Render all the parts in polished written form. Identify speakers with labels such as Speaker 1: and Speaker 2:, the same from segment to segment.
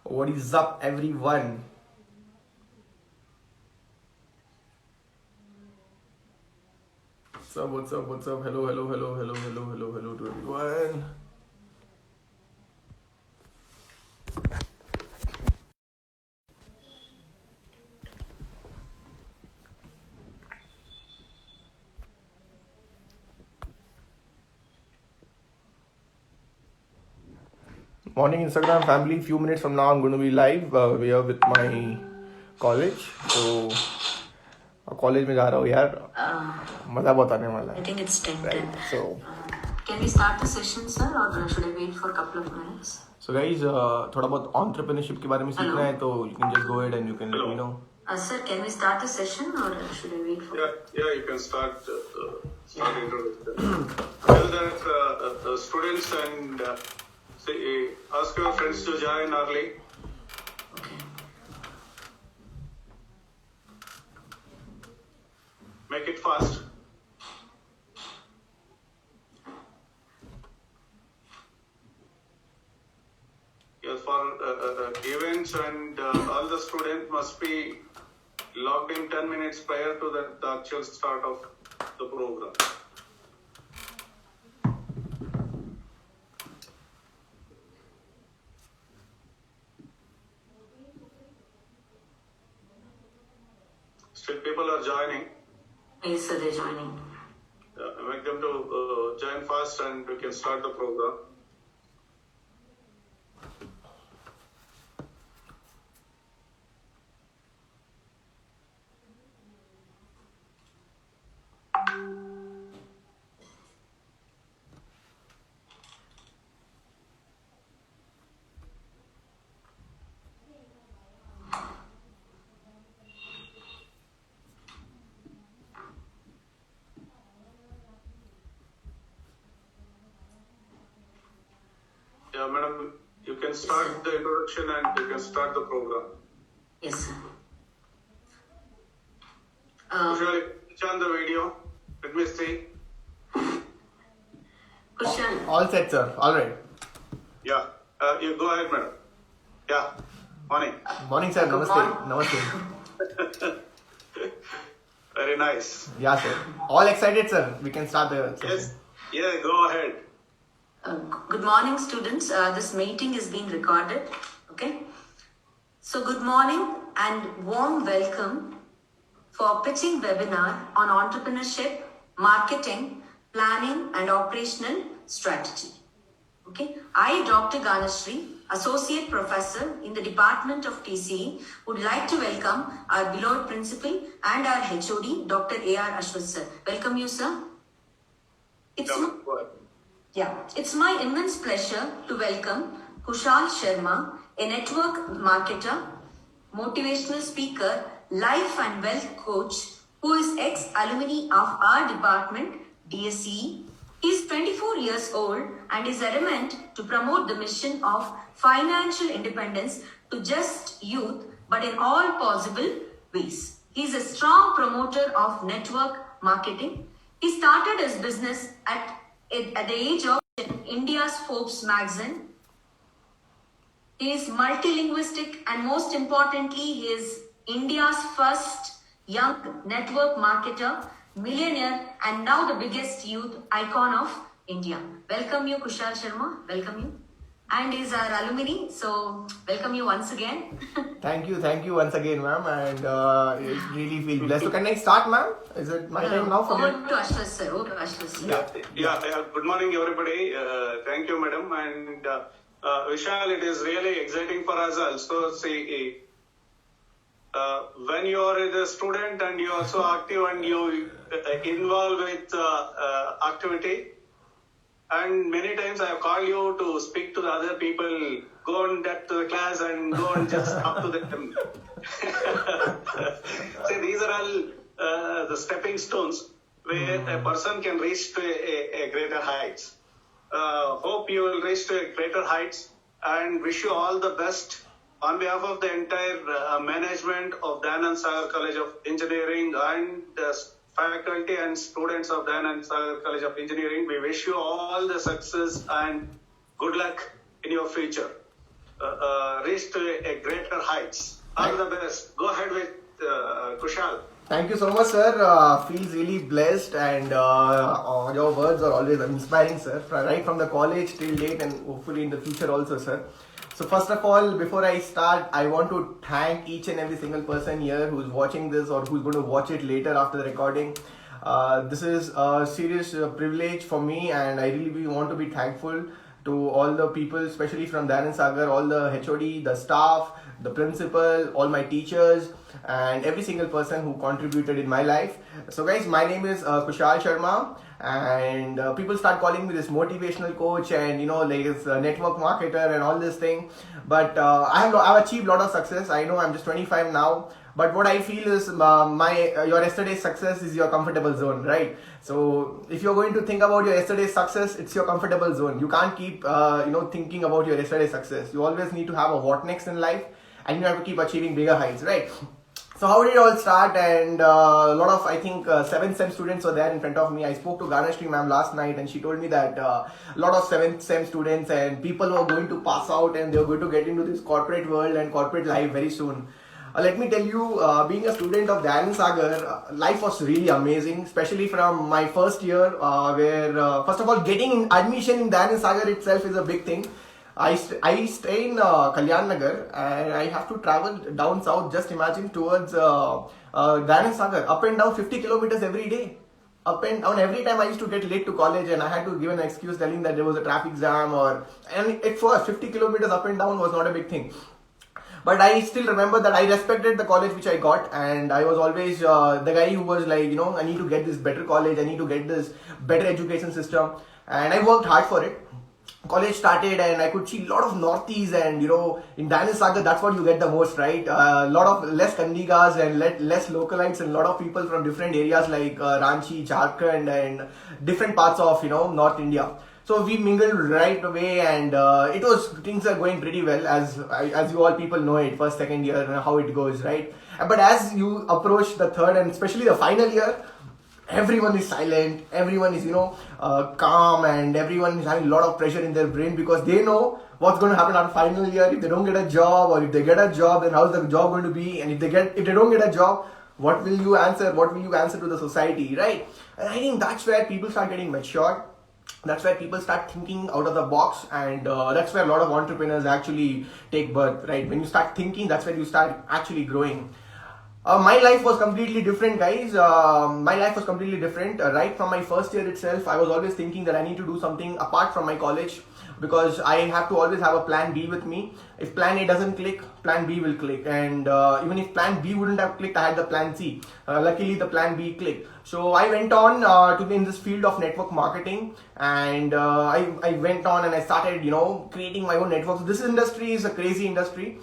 Speaker 1: What is up, everyone? What's up? Hello to everyone. Morning, Instagram family. Few minutes from now, I'm going to be live. We are with my college. So, college में जा रहा हूँ यार. मजा बहुत आने वाला है.
Speaker 2: I think it's 10.
Speaker 1: Right. So,
Speaker 2: can we start the session, sir, or should I wait for a couple of minutes?
Speaker 1: So guys, थोड़ा बहुत entrepreneurship के बारे में सीखना है तो you can just go ahead and you can let me know.
Speaker 2: Sir, can we start the session or should I wait for?
Speaker 3: Yeah, you can start introduction. Tell that students and ask your friends to join early.
Speaker 2: Okay.
Speaker 3: Make it fast. Yes, for events and all the students must be logged in 10 minutes prior to the actual start of the program. Still people are joining.
Speaker 2: Yes, sir, they're joining.
Speaker 3: Make them to join fast and we can start the program. Yeah, madam, you can start the introduction and you can start the program.
Speaker 2: Yes, sir.
Speaker 3: Kushal, switch on the video. Let me see.
Speaker 2: Kushal.
Speaker 1: All set, sir. All right.
Speaker 3: Yeah, you go ahead, madam. Yeah, morning.
Speaker 1: Morning, sir.
Speaker 2: Good
Speaker 1: Namaste.
Speaker 2: morning.
Speaker 1: Namaste.
Speaker 3: Very nice.
Speaker 1: Yeah, sir. All excited, sir. We can start the session.
Speaker 3: Yes, yeah, go ahead.
Speaker 2: Good morning, students. This meeting is being recorded. Okay. So, good morning and warm welcome for pitching webinar on entrepreneurship, marketing, planning, and operational strategy. Okay. I, Dr. Ganashri, Associate Professor in the Department of TCE, would like to welcome our beloved Principal and our HOD, Dr. A.R. Ashwath, sir. Welcome you, sir. It's my immense pleasure to welcome Kushal Sharma, a network marketer, motivational speaker, life and wealth coach, who is ex-alumni of our department, DSE. He is 24 years old and is adamant to promote the mission of financial independence to just youth, but in all possible ways. He is a strong promoter of network marketing. He started his business at the age of India's Forbes magazine. He is multilinguistic and most importantly, he is India's first young network marketer, millionaire, and now the biggest youth icon of India. Welcome you, Kushal Sharma. Welcome you. And he's our alumni, so welcome you once again.
Speaker 1: Thank you once again, ma'am, and it really feels blessed. So can I start, ma'am? Is it my time now?
Speaker 2: Over to Ashwath, sir.
Speaker 3: Yeah. Good morning, everybody. Thank you, madam. And Vishal, it is really exciting for us also. See, when you are a student and you are so active and you involve with activity, and many times I have called you to speak to the other people, go on that to the class and go and just talk to them. See, these are all the stepping stones where a person can reach to a greater heights. Hope you will reach to a greater heights and wish you all the best. On behalf of the entire management of Dayanand Sagar College of Engineering and faculty and students of Dayanand Sagar College of Engineering, we wish you all the success and good luck in your future. reach to a greater heights. All the best. Go ahead with Kushal.
Speaker 1: Thank you so much, sir. Feels really blessed, and your words are always inspiring, sir. Right from the college till date, and hopefully in the future also, sir. So first of all, before I start, I want to thank each and every single person here who's watching this or who's going to watch it later after the recording. This is a serious privilege for me, and I really want to be thankful to all the people, especially from Danan Sagar, all the HOD, the staff, the principal, all my teachers, and every single person who contributed in my life. So guys, my name is Kushal Sharma, and people start calling me this motivational coach and like it's a network marketer and all this thing. But I've achieved a lot of success. I know I'm just 25 now, but what I feel is your yesterday's success is your comfortable zone, right? So if you're going to think about your yesterday's success, it's your comfortable zone. You can't keep thinking about your yesterday's success. You always need to have a what next in life, and you have to keep achieving bigger heights, right? So how did it all start? And a lot of, I think, 7th SEM students were there in front of me. I spoke to Ganashri ma'am last night, and she told me that a lot of 7th SEM students and people were going to pass out and they were going to get into this corporate world and corporate life very soon. Let me tell you, being a student of Danan Sagar, life was really amazing, especially from my first year, where first of all, getting admission in Danan Sagar itself is a big thing. I stay in Kalyan Nagar, and I have to travel down south. Just imagine towards Danan Sagar, up and down 50 kilometers every day. Up and down every time. I used to get late to college, and I had to give an excuse telling that there was a traffic jam, and at first 50 kilometers up and down was not a big thing. But I still remember that I respected the college which I got, and I was always the guy who was like, I need to get this better college, I need to get this better education system, and I worked hard for it. College started, and I could see a lot of Northeast, and in Danan Sagar, that's what you get the most, right? A lot of less Kandigas and less localites, and a lot of people from different areas like Ranchi, Jharkhand, and different parts of North India. So we mingled right away, and things are going pretty well, as you all people know it, first, second year, how it goes, right? But as you approach the third and especially the final year, everyone is silent, everyone is calm, and everyone is having a lot of pressure in their brain because they know what's going to happen after final year. If they don't get a job, or if they get a job, then how's the job going to be? And if they don't get a job, what will you answer to the society, right? And I think that's where people start getting matured. That's where people start thinking out of the box, and that's where a lot of entrepreneurs actually take birth, right? When you start thinking, that's when you start actually growing. My life was completely different, guys. My life was completely different. Right from my first year itself, I was always thinking that I need to do something apart from my college, because I have to always have a plan B with me. If plan A doesn't click, plan B will click. And even if plan B wouldn't have clicked, I had the plan C. Luckily, the plan B clicked. So I went on in this field of network marketing, and I went on and I started, creating my own networks. This industry is a crazy industry.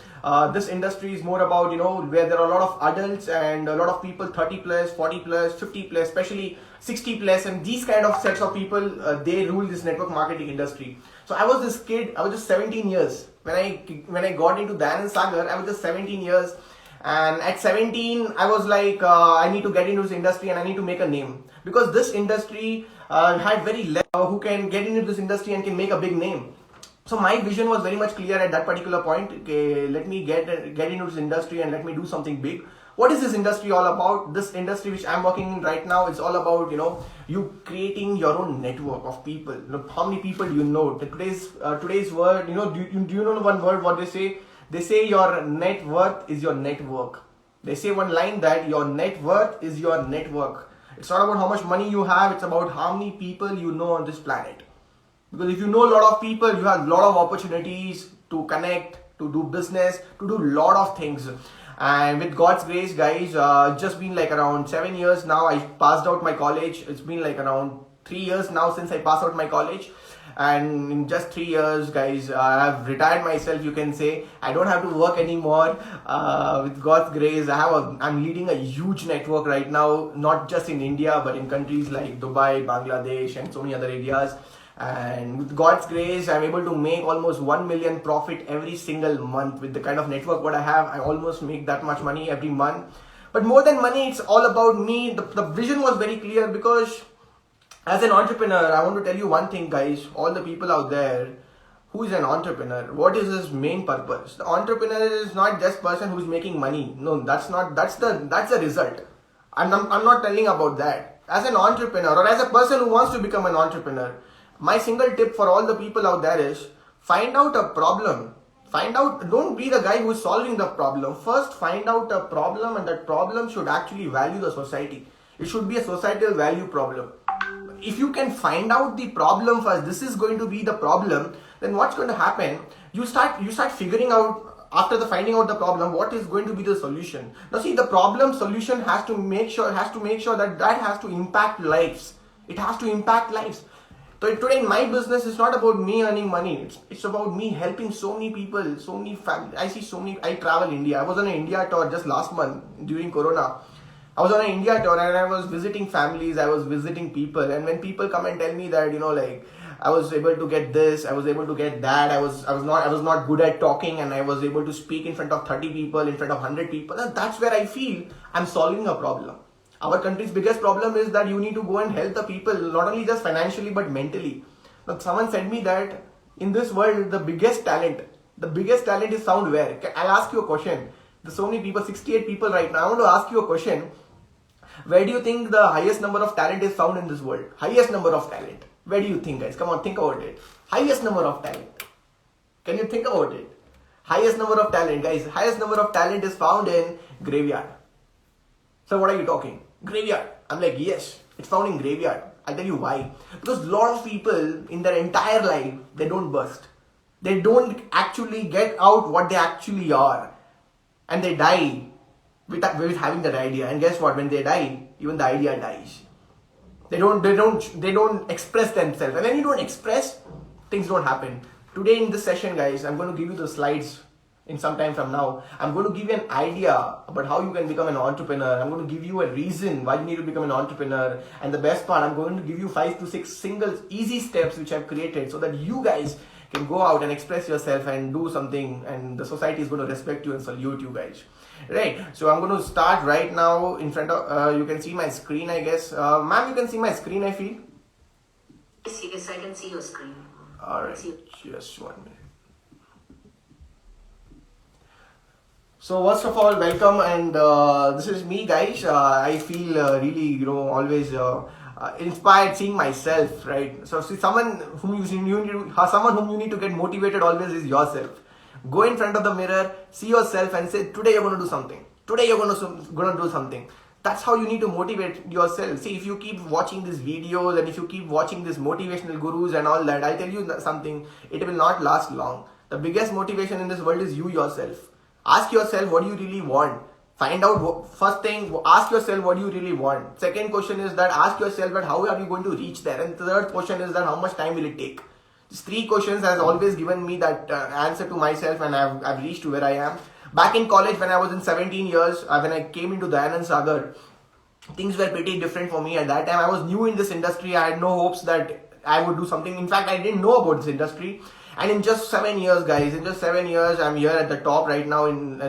Speaker 1: This industry is more about, where there are a lot of adults and a lot of people, 30 plus, 40 plus, 50 plus, especially 60 plus, and these kind of sets of people, they rule this network marketing industry. So I was this kid, I was just 17 years. When I got into Danan Sagar, I was just 17 years. And at 17, I was like, I need to get into this industry and I need to make a name. Because this industry had very less who can get into this industry and can make a big name. So my vision was very much clear at that particular point. Okay, let me get into this industry and let me do something big. What is this industry all about? This industry which I'm working in right now is all about, you creating your own network of people. How many people do you know? Today's word, do you know one word, what they say? They say your net worth is your network. They say one line that your net worth is your network. It's not about how much money you have, it's about how many people you know on this planet. Because if you know a lot of people, you have a lot of opportunities to connect, to do business, to do a lot of things. And with God's grace, guys, just been like around 7 years now. I passed out my college. It's been like around 3 years now since I passed out my college. And in just 3 years, guys, I've retired myself, you can say. I don't have to work anymore. With God's grace, I'm leading a huge network right now, not just in India, but in countries like Dubai, Bangladesh, and so many other areas. And with God's grace, I'm able to make almost 1 million profit every single month. With the kind of network what I have, I almost make that much money every month. But more than money, it's all about me. The vision was very clear, because as an entrepreneur, I want to tell you one thing, guys, all the people out there who is an entrepreneur, what is his main purpose? The entrepreneur is not just person who's making money. No, that's the result. I'm not telling about that. As an entrepreneur or as a person who wants to become an entrepreneur, my single tip for all the people out there is find out a problem. Don't be the guy who is solving the problem. First, find out a problem, and that problem should actually value the society. It should be a societal value problem. If you can find out the problem first, this is going to be the problem, then what's going to happen? You start figuring out, after the finding out the problem, what is going to be the solution. Now see, the problem solution has to make sure that has to impact lives. It has to impact lives. So today in my business, it's not about me earning money. It's about me helping so many people, so many families. I travel India. I was on an India tour just last month during Corona. I was on an India tour and I was visiting families, I was visiting people, and when people come and tell me that, like, I was able to get this, I was able to get that, I was not good at talking, and I was able to speak in front of 30 people, in front of 100 people, and that's where I feel I'm solving a problem. Our country's biggest problem is that you need to go and help the people, not only just financially but mentally. Now, someone said me that in this world, the biggest talent is found where? I'll ask you a question. There's so many people, 68 people right now. I want to ask you a question. Where do you think the highest number of talent is found in this world? Highest number of talent. Where do you think, guys? Come on, think about it. Highest number of talent. Can you think about it? Highest number of talent, guys. Highest number of talent is found in graveyard. So what are you talking? Graveyard. I'm like, yes, it's found in graveyard. I'll tell you why. Because a lot of people in their entire life, they don't burst. They don't actually get out what they actually are. And they die with having that idea. And guess what? When they die, even the idea dies. They don't express themselves. And when you don't express, things don't happen. Today in this session, guys, I'm going to give you the slides in some time from now. I'm going to give you an idea about how you can become an entrepreneur. I'm going to give you a reason why you need to become an entrepreneur. And the best part, I'm going to give you 5 to 6 single easy steps which I've created so that you guys can go out and express yourself and do something, and the society is going to respect you and salute you guys. Right, so I'm going to start right now in front of, you can see my screen, I guess. Ma'am, you can see my screen, I feel.
Speaker 2: Yes, I can see your screen.
Speaker 1: Alright, just 1 minute. So first of all, welcome, and this is me, guys. I feel really, always inspired seeing myself, right? So see, someone whom you need to get motivated always is yourself. Go in front of the mirror, see yourself and say, today you're going to do something. Today you're going to do something. That's how you need to motivate yourself. See, if you keep watching these videos and if you keep watching these motivational gurus and all that, I'll tell you something, it will not last long. The biggest motivation in this world is you yourself. Ask yourself, what do you really want? Find out, first thing, ask yourself what you really want. Second question is that ask yourself that how are you going to reach there? And third question is that how much time will it take? These 3 questions has always given me that answer to myself, and I've reached to where I am. Back in college when I was in 17 years, when I came into Dayanand Sagar, things were pretty different for me. At that time I was new in this industry. I had no hopes that I would do something. In fact, I didn't know about this industry. And in just 7 years, guys, I'm here at the top right now,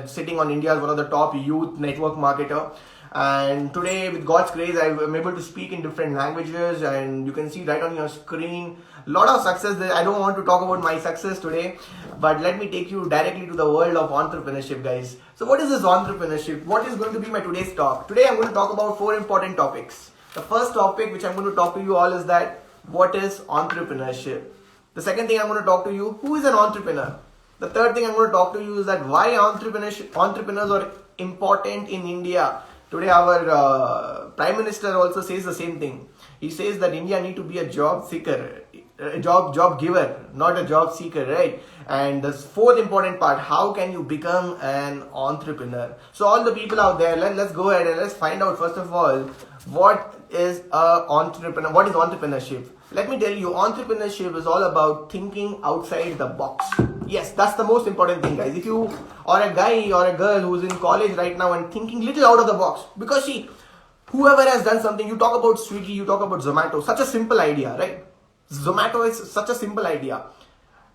Speaker 1: sitting on India's one of the top youth network marketer. And today, with God's grace, I'm able to speak in different languages, and you can see right on your screen, a lot of success there. I don't want to talk about my success today, but let me take you directly to the world of entrepreneurship, guys. So what is this entrepreneurship? What is going to be my today's talk? Today, I'm going to talk about 4 important topics. The first topic which I'm going to talk to you all is that, what is entrepreneurship? The second thing I'm going to talk to you, who is an entrepreneur? The third thing I'm going to talk to you is that why entrepreneurs are important in India. Today our Prime Minister also says the same thing. He says that India need to be a job seeker, a job giver, not a job seeker, right? And the 4th important part, how can you become an entrepreneur? So all the people out there, let's go ahead and let's find out first of all, what is entrepreneur? What is entrepreneurship? Let me tell you, entrepreneurship is all about thinking outside the box. Yes, that's the most important thing, guys. If you are a guy or a girl who's in college right now and thinking little out of the box, because see, whoever has done something, you talk about Swiggy, you talk about Zomato, such a simple idea, right? Zomato is such a simple idea.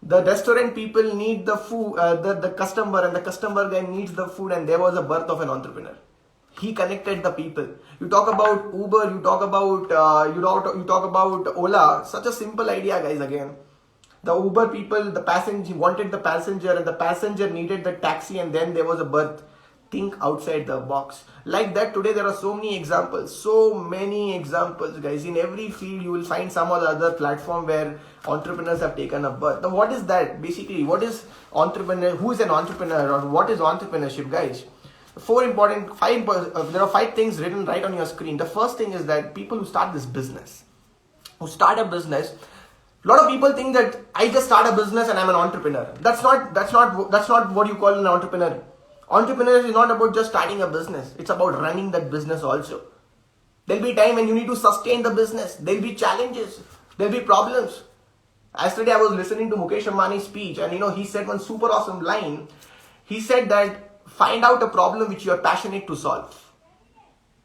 Speaker 1: The restaurant people need the food, the customer, and the customer guy needs the food, and there was a birth of an entrepreneur. He connected the people. You talk about Uber, you talk about Ola, such a simple idea, guys. Again, The Uber people, the passenger wanted the passenger and the passenger needed the taxi and then there was a berth. Think outside the box. Like that today there are so many examples, guys. In every field you will find some or the other platform where entrepreneurs have taken a berth. Now what is that? Basically, what is entrepreneur? Who is an entrepreneur or what is entrepreneurship, guys? There are 5 things written right on your screen. The first thing is that people who start this business, a lot of people think that I just start a business and I'm an entrepreneur. That's not what you call an entrepreneur. Entrepreneur is not about just starting a business. It's about running that business also. There'll be time when you need to sustain the business. There'll be challenges. There'll be problems. Yesterday I was listening to Mukesh Ambani's speech and he said one super awesome line. He said that find out a problem which you are passionate to solve.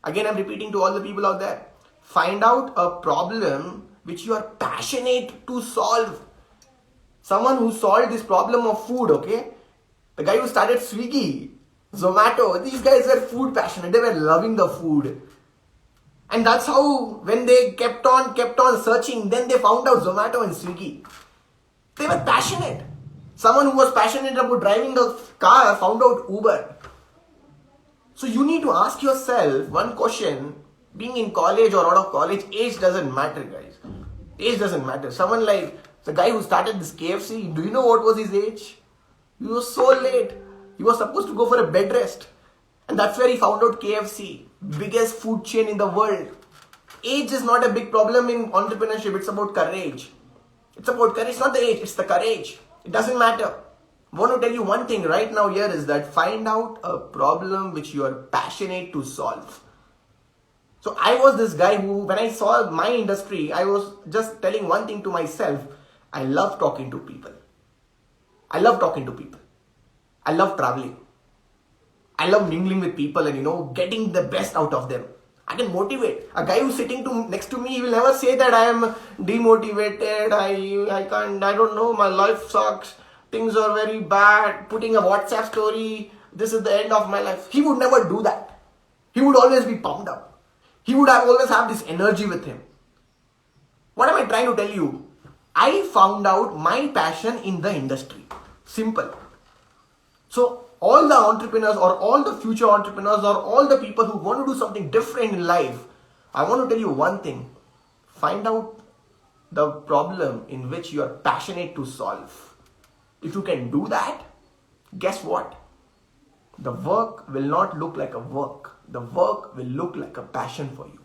Speaker 1: Again, I'm repeating to all the people out there. Find out a problem which you are passionate to solve. Someone who solved this problem of food, okay? The guy who started Swiggy, Zomato, these guys were food passionate. They were loving the food. And that's how when they kept on searching, then they found out Zomato and Swiggy. They were passionate. Someone who was passionate about driving the car found out Uber. So you need to ask yourself one question. Being in college or out of college, age doesn't matter, guys. Age doesn't matter. Someone like the guy who started this KFC, do you know what was his age? He was so late. He was supposed to go for a bed rest. And that's where he found out KFC, biggest food chain in the world. Age is not a big problem in entrepreneurship. It's about courage. It's about courage, not the age, it's the courage. It doesn't matter. I want to tell you one thing right now here is that find out a problem which you are passionate to solve. So I was this guy who, when I saw my industry, I was just telling one thing to myself. I love talking to people. I love traveling. I love mingling with people and getting the best out of them. I can motivate. A guy who's sitting next to me, he will never say that I am demotivated, I can't, I don't know, my life sucks, things are very bad, putting a WhatsApp story, this is the end of my life. He would never do that. He would always be pumped up. He would always have this energy with him. What am I trying to tell you? I found out my passion in the industry. Simple. So all the entrepreneurs or all the future entrepreneurs or all the people who want to do something different in life, I want to tell you one thing. Find out the problem in which you are passionate to solve. If you can do that, guess what? The work will not look like a work. The work will look like a passion for you.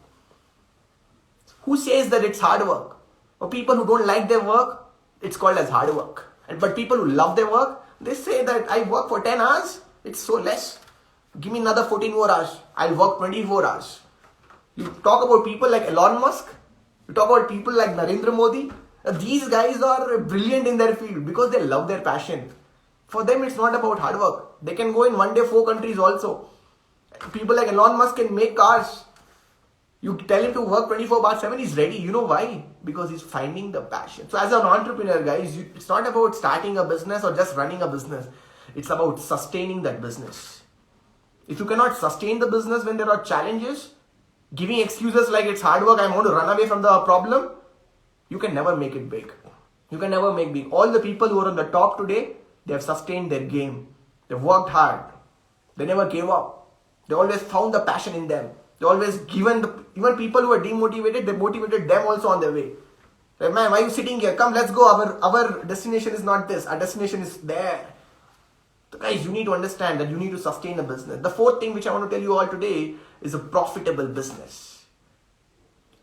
Speaker 1: Who says that it's hard work? For people who don't like their work, it's called as hard work. But people who love their work, they say that I work for 10 hours, it's so less. Give me another 14 more hours, I'll work 24 hours. You talk about people like Elon Musk, you talk about people like Narendra Modi. These guys are brilliant in their field because they love their passion. For them, it's not about hard work. They can go in one day 4 countries also. People like Elon Musk can make cars. You tell him to work 24/7, he's ready. You know why? Because he's finding the passion. So as an entrepreneur, guys, it's not about starting a business or just running a business. It's about sustaining that business. If you cannot sustain the business when there are challenges, giving excuses like it's hard work, I want to run away from the problem, you can never make it big. You can never make big. All the people who are on the top today, they have sustained their game. They've worked hard. They never gave up. They always found the passion in them. They always even people who are demotivated, they motivated them also on their way. Like, man, why are you sitting here? Come, let's go. Our destination is not this. Our destination is there. So guys, you need to understand that you need to sustain a business. The 4th thing which I want to tell you all today is a profitable business.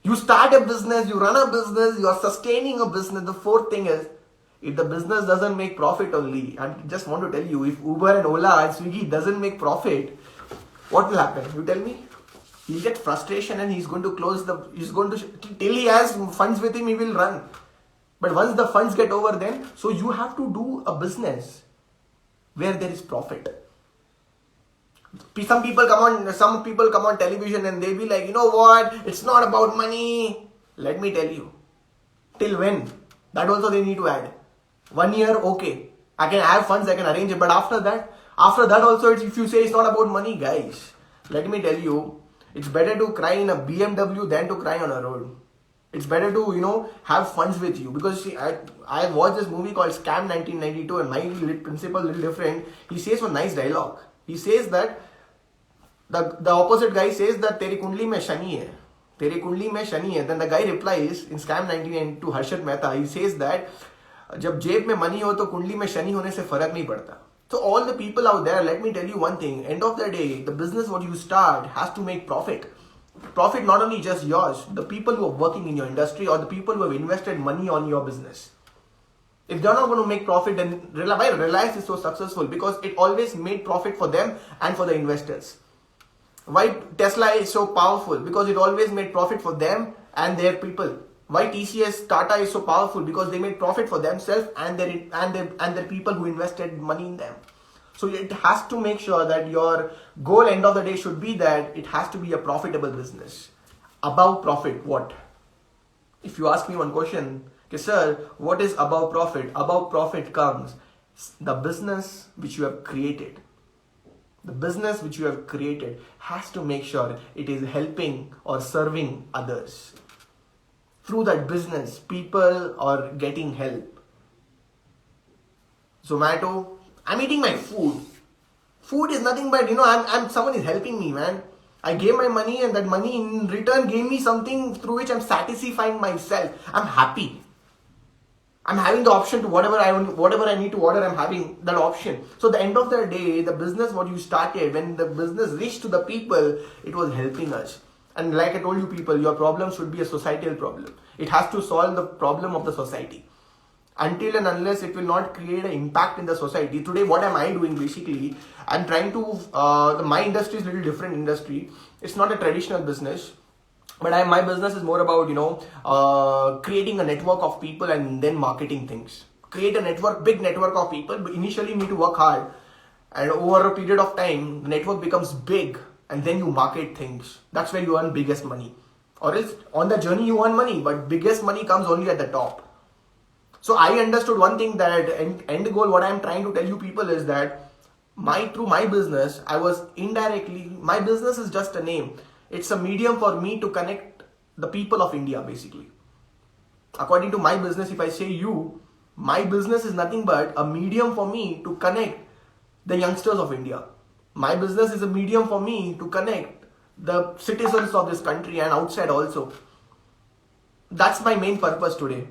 Speaker 1: You start a business, you run a business, you are sustaining a business. The 4th thing is, if the business doesn't make profit only, I just want to tell you, if Uber and Ola and Swiggy doesn't make profit, what will happen? You tell me? He'll get frustration and he's going to till he has funds with him, he will run. But once the funds get over then, so you have to do a business where there is profit. Some people come on television and they'll be like, you know what, it's not about money. Let me tell you. Till when? That also they need to add. 1 year, okay. I can have funds, I can arrange it. But after that also, if you say it's not about money, guys, let me tell you, it's better to cry in a BMW than to cry on a road. It's better to, have funds with you. Because see, I watched this movie called Scam 1992, and my principal little different. He says one nice dialogue. He says that the opposite guy says that तेरी कुंडली में शनि है. तेरी कुंडली में शनि है. Then the guy replies in Scam 1992 to Harshad Mehta. He says that जब जेब में मनी हो तो कुंडली में शनि होने से फर्क नहीं पड़ता. So all the people out there, let me tell you one thing. End of the day, the business what you start has to make profit. Profit not only just yours, the people who are working in your industry or the people who have invested money on your business. If they're not going to make profit, then why Reliance is so successful? Because it always made profit for them and for the investors. Why Tesla is so powerful? Because it always made profit for them and their people. Why TCS, Tata is so powerful? Because they made profit for themselves and their people who invested money in them. So it has to make sure that your goal end of the day should be that it has to be a profitable business. Above profit, what? If you ask me one question, okay, sir, what is above profit? Above profit comes the business which you have created. The business which you have created has to make sure it is helping or serving others. Through that business, people are getting help. Zomato, I'm eating my food. Food is nothing but, someone is helping me, man. I gave my money and that money in return gave me something through which I'm satisfying myself. I'm happy. I'm having the option to whatever I need to order, I'm having that option. So at the end of the day, the business what you started, when the business reached to the people, it was helping us. And like I told you people, your problem should be a societal problem. It has to solve the problem of the society. Until and unless it will not create an impact in the society. Today, what am I doing basically? I'm trying to, my industry is a little different industry. It's not a traditional business. But my business is more about, creating a network of people and then marketing things. Create a network, big network of people. But initially, you need to work hard. And over a period of time, the network becomes big. And then you market things. That's where you earn biggest money. Or else, on the journey, you earn money. But biggest money comes only at the top. So I understood one thing, that end goal, what I'm trying to tell you people is that through my business, I was indirectly, my business is just a name. It's a medium for me to connect the people of India basically. According to my business, if I say you, my business is nothing but a medium for me to connect the youngsters of India. My business is a medium for me to connect the citizens of this country and outside also. That's my main purpose today.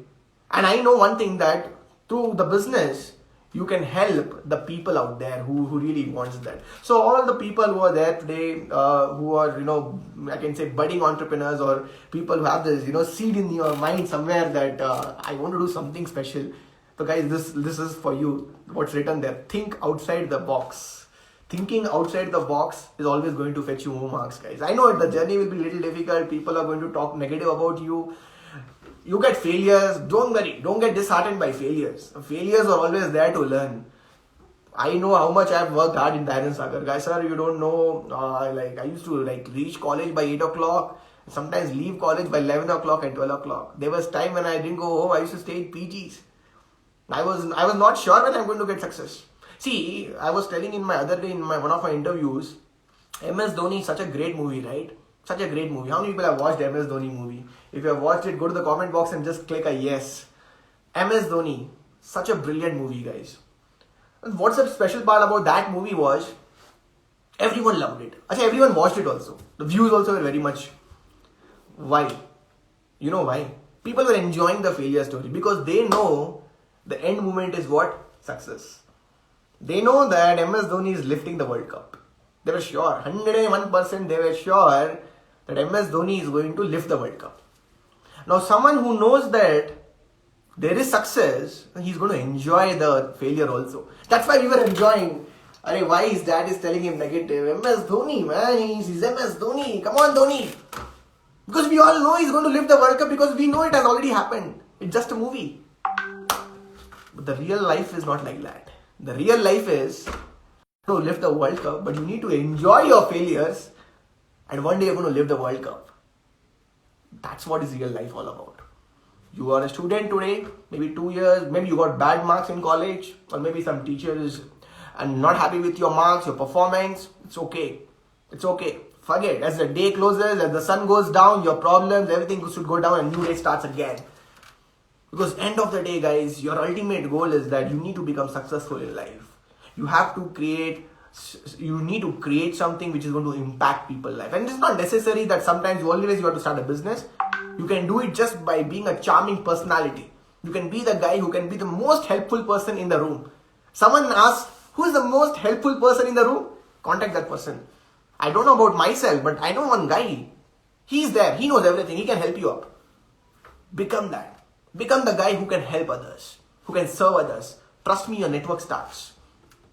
Speaker 1: And I know one thing, that through the business, you can help the people out there who really wants that. So all the people who are there today, who are, I can say budding entrepreneurs or people who have this, seed in your mind somewhere that I want to do something special. So guys, this is for you. What's written there? Think outside the box. Thinking outside the box is always going to fetch you more marks, guys. I know the journey will be a little difficult. People are going to talk negative about you. You get failures, don't worry, don't get disheartened by failures. Failures are always there to learn. I know how much I've worked hard in Dharan Sagar. Guys, sir, you don't know, I used to reach college by 8 o'clock, sometimes leave college by 11 o'clock and 12 o'clock. There was time when I didn't go home, I used to stay in PGs. I was not sure when I'm going to get success. See, I was telling in my other day in one of my interviews, MS Dhoni is such a great movie, right? Such a great movie. How many people have watched MS Dhoni movie? If you have watched it, go to the comment box and just click a yes. MS Dhoni, such a brilliant movie, guys. And what's the special part about that movie was, everyone loved it. Actually, everyone watched it also. The views also were very much. Why? You know why? People were enjoying the failure story because they know the end moment is what? Success. They know that MS Dhoni is lifting the World Cup. They were sure, 101% they were sure that MS Dhoni is going to lift the World Cup. Now someone who knows that there is success, he's going to enjoy the failure also. That's why we were enjoying. Why his dad is telling him negative? MS Dhoni, man, he's MS Dhoni. Come on, Dhoni. Because we all know he's going to lift the World Cup because we know it has already happened. It's just a movie. But the real life is not like that. The real life is to lift the World Cup, but you need to enjoy your failures, and one day you're going to live the World Cup. That's what is real life all about. You are a student today, maybe 2 years, maybe you got bad marks in college, or maybe some teacher is not happy with your marks, your performance. It's okay. It's okay. Forget. As the day closes, as the sun goes down, your problems, everything should go down and new day starts again. Because end of the day, guys, your ultimate goal is that you need to become successful in life. You need to create something which is going to impact people's life. And it's not necessary that sometimes you have to start a business. You can do it just by being a charming personality. You can be the guy who can be the most helpful person in the room. Someone asks, who is the most helpful person in the room? Contact that person. I don't know about myself, but I know one guy. He's there. He knows everything. He can help you up. Become that. Become the guy who can help others, who can serve others. Trust me, your network starts.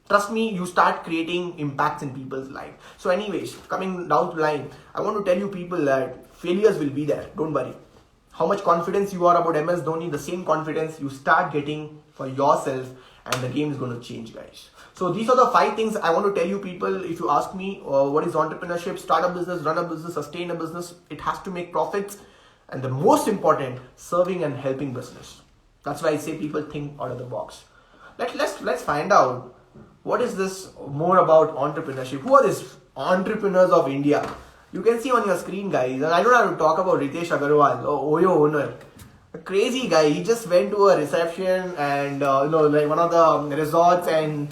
Speaker 1: Trust me, you start creating impacts in people's life. So anyways, coming down the line, I want to tell you people that failures will be there. Don't worry. How much confidence you are about MS Dhoni, the same confidence you start getting for yourself, and the game is going to change, guys. So these are the 5 things I want to tell you people. If you ask me what is entrepreneurship, start a business, run a business, sustain a business, it has to make profits. And the most important, serving and helping business. That's why I say people think out of the box. Let's find out what is this more about entrepreneurship. Who are these entrepreneurs of India? You can see on your screen, guys. And I don't have to talk about Ritesh Agarwal, Oyo owner. A crazy guy. He just went to a reception and like one of the resorts, and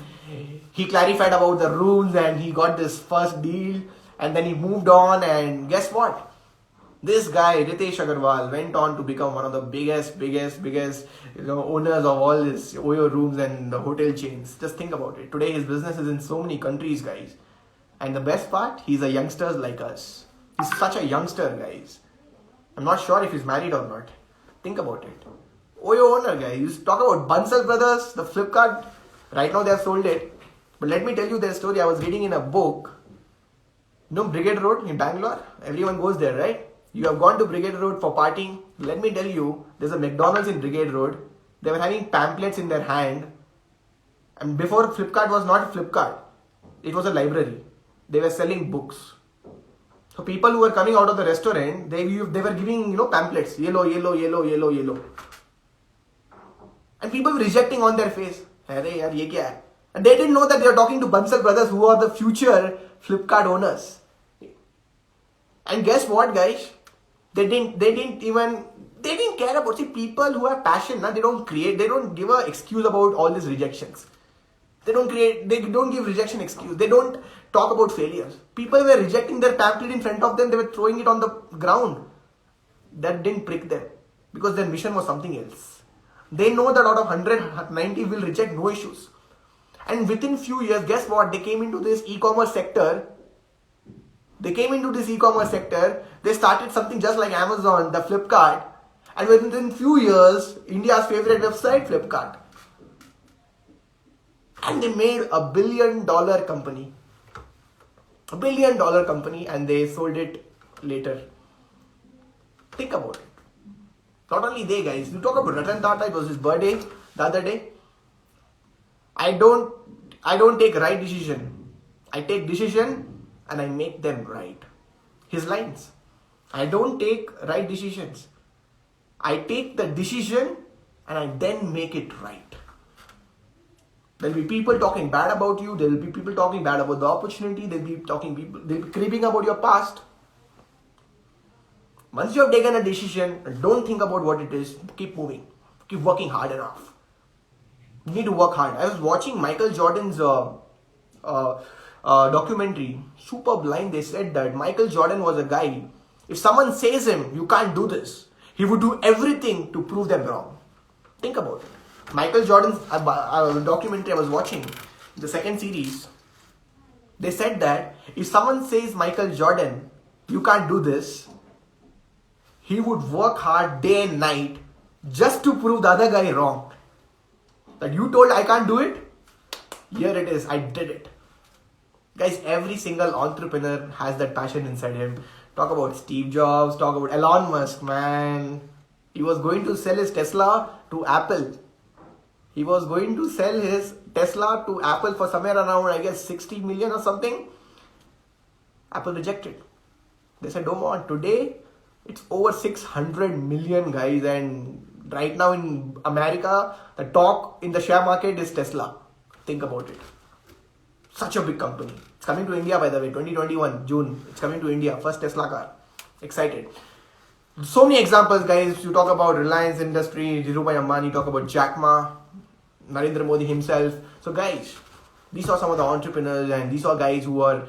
Speaker 1: he clarified about the rules and he got this first deal, and then he moved on, and guess what? This guy, Ritesh Agarwal, went on to become one of the biggest owners of all this Oyo rooms and the hotel chains. Just think about it. Today his business is in so many countries, guys. And the best part, he's a youngster like us. He's such a youngster, guys. I'm not sure if he's married or not. Think about it. Oyo owner, guys. You talk about Bansal Brothers, the Flipkart. Right now they have sold it. But let me tell you their story. I was reading in a book. Brigade Road in Bangalore? Everyone goes there, right? You have gone to Brigade Road for partying. Let me tell you, there's a McDonald's in Brigade Road. They were having pamphlets in their hand. And before Flipkart was not Flipkart, it was a library. They were selling books. So people who were coming out of the restaurant, they were giving pamphlets, yellow. And people were rejecting on their face. And they didn't know that they were talking to Bansal Brothers, who are the future Flipkart owners. And guess what, guys? They didn't care about. See, people who have passion, they don't give an excuse about all these rejections. They don't give rejection excuse. They don't talk about failures. People were rejecting their pamphlet in front of them. They were throwing it on the ground. That didn't prick them because their mission was something else. They know that out of 100, 90 will reject, no issues. And within few years, guess what? They came into this e-commerce sector. They started something just like Amazon, the Flipkart. And within few years, India's favorite website, Flipkart. And they made $1 billion company. $1 billion company, and they sold it later. Think about it. Not only they, guys. You talk about Ratan Tata, it was his birthday the other day. I don't take right decision. I take decision and I make them right. His lines. I don't take right decisions. I take the decision and I then make it right. There will be people talking bad about you. There will be people talking bad about the opportunity. They'll be cribbing about your past. Once you have taken a decision, don't think about what it is. Keep moving. Keep working hard enough. You need to work hard. I was watching Michael Jordan's documentary. Superb line. They said that Michael Jordan was a guy. If someone says him, you can't do this, he would do everything to prove them wrong. Think about it. Michael Jordan's documentary I was watching, the second series, they said that if someone says Michael Jordan, you can't do this, he would work hard day and night just to prove the other guy wrong. That you told I can't do it, here it is, I did it. Guys, every single entrepreneur has that passion inside him. Talk about Steve Jobs, talk about Elon Musk, man. He was going to sell his Tesla to Apple. He was going to sell his Tesla to Apple for somewhere around, I guess, 60 million or something. Apple rejected. They said, don't want. Today, it's over 600 million, guys. And right now in America, the talk in the share market is Tesla. Think about it. Such a big company. It's coming to India, by the way, 2021, June. It's coming to India. First Tesla car. Excited. So many examples, guys. You talk about Reliance Industry, Dhirubhai Ambani, talk about Jack Ma, Narendra Modi himself. So, guys, these are some of the entrepreneurs and these are guys who are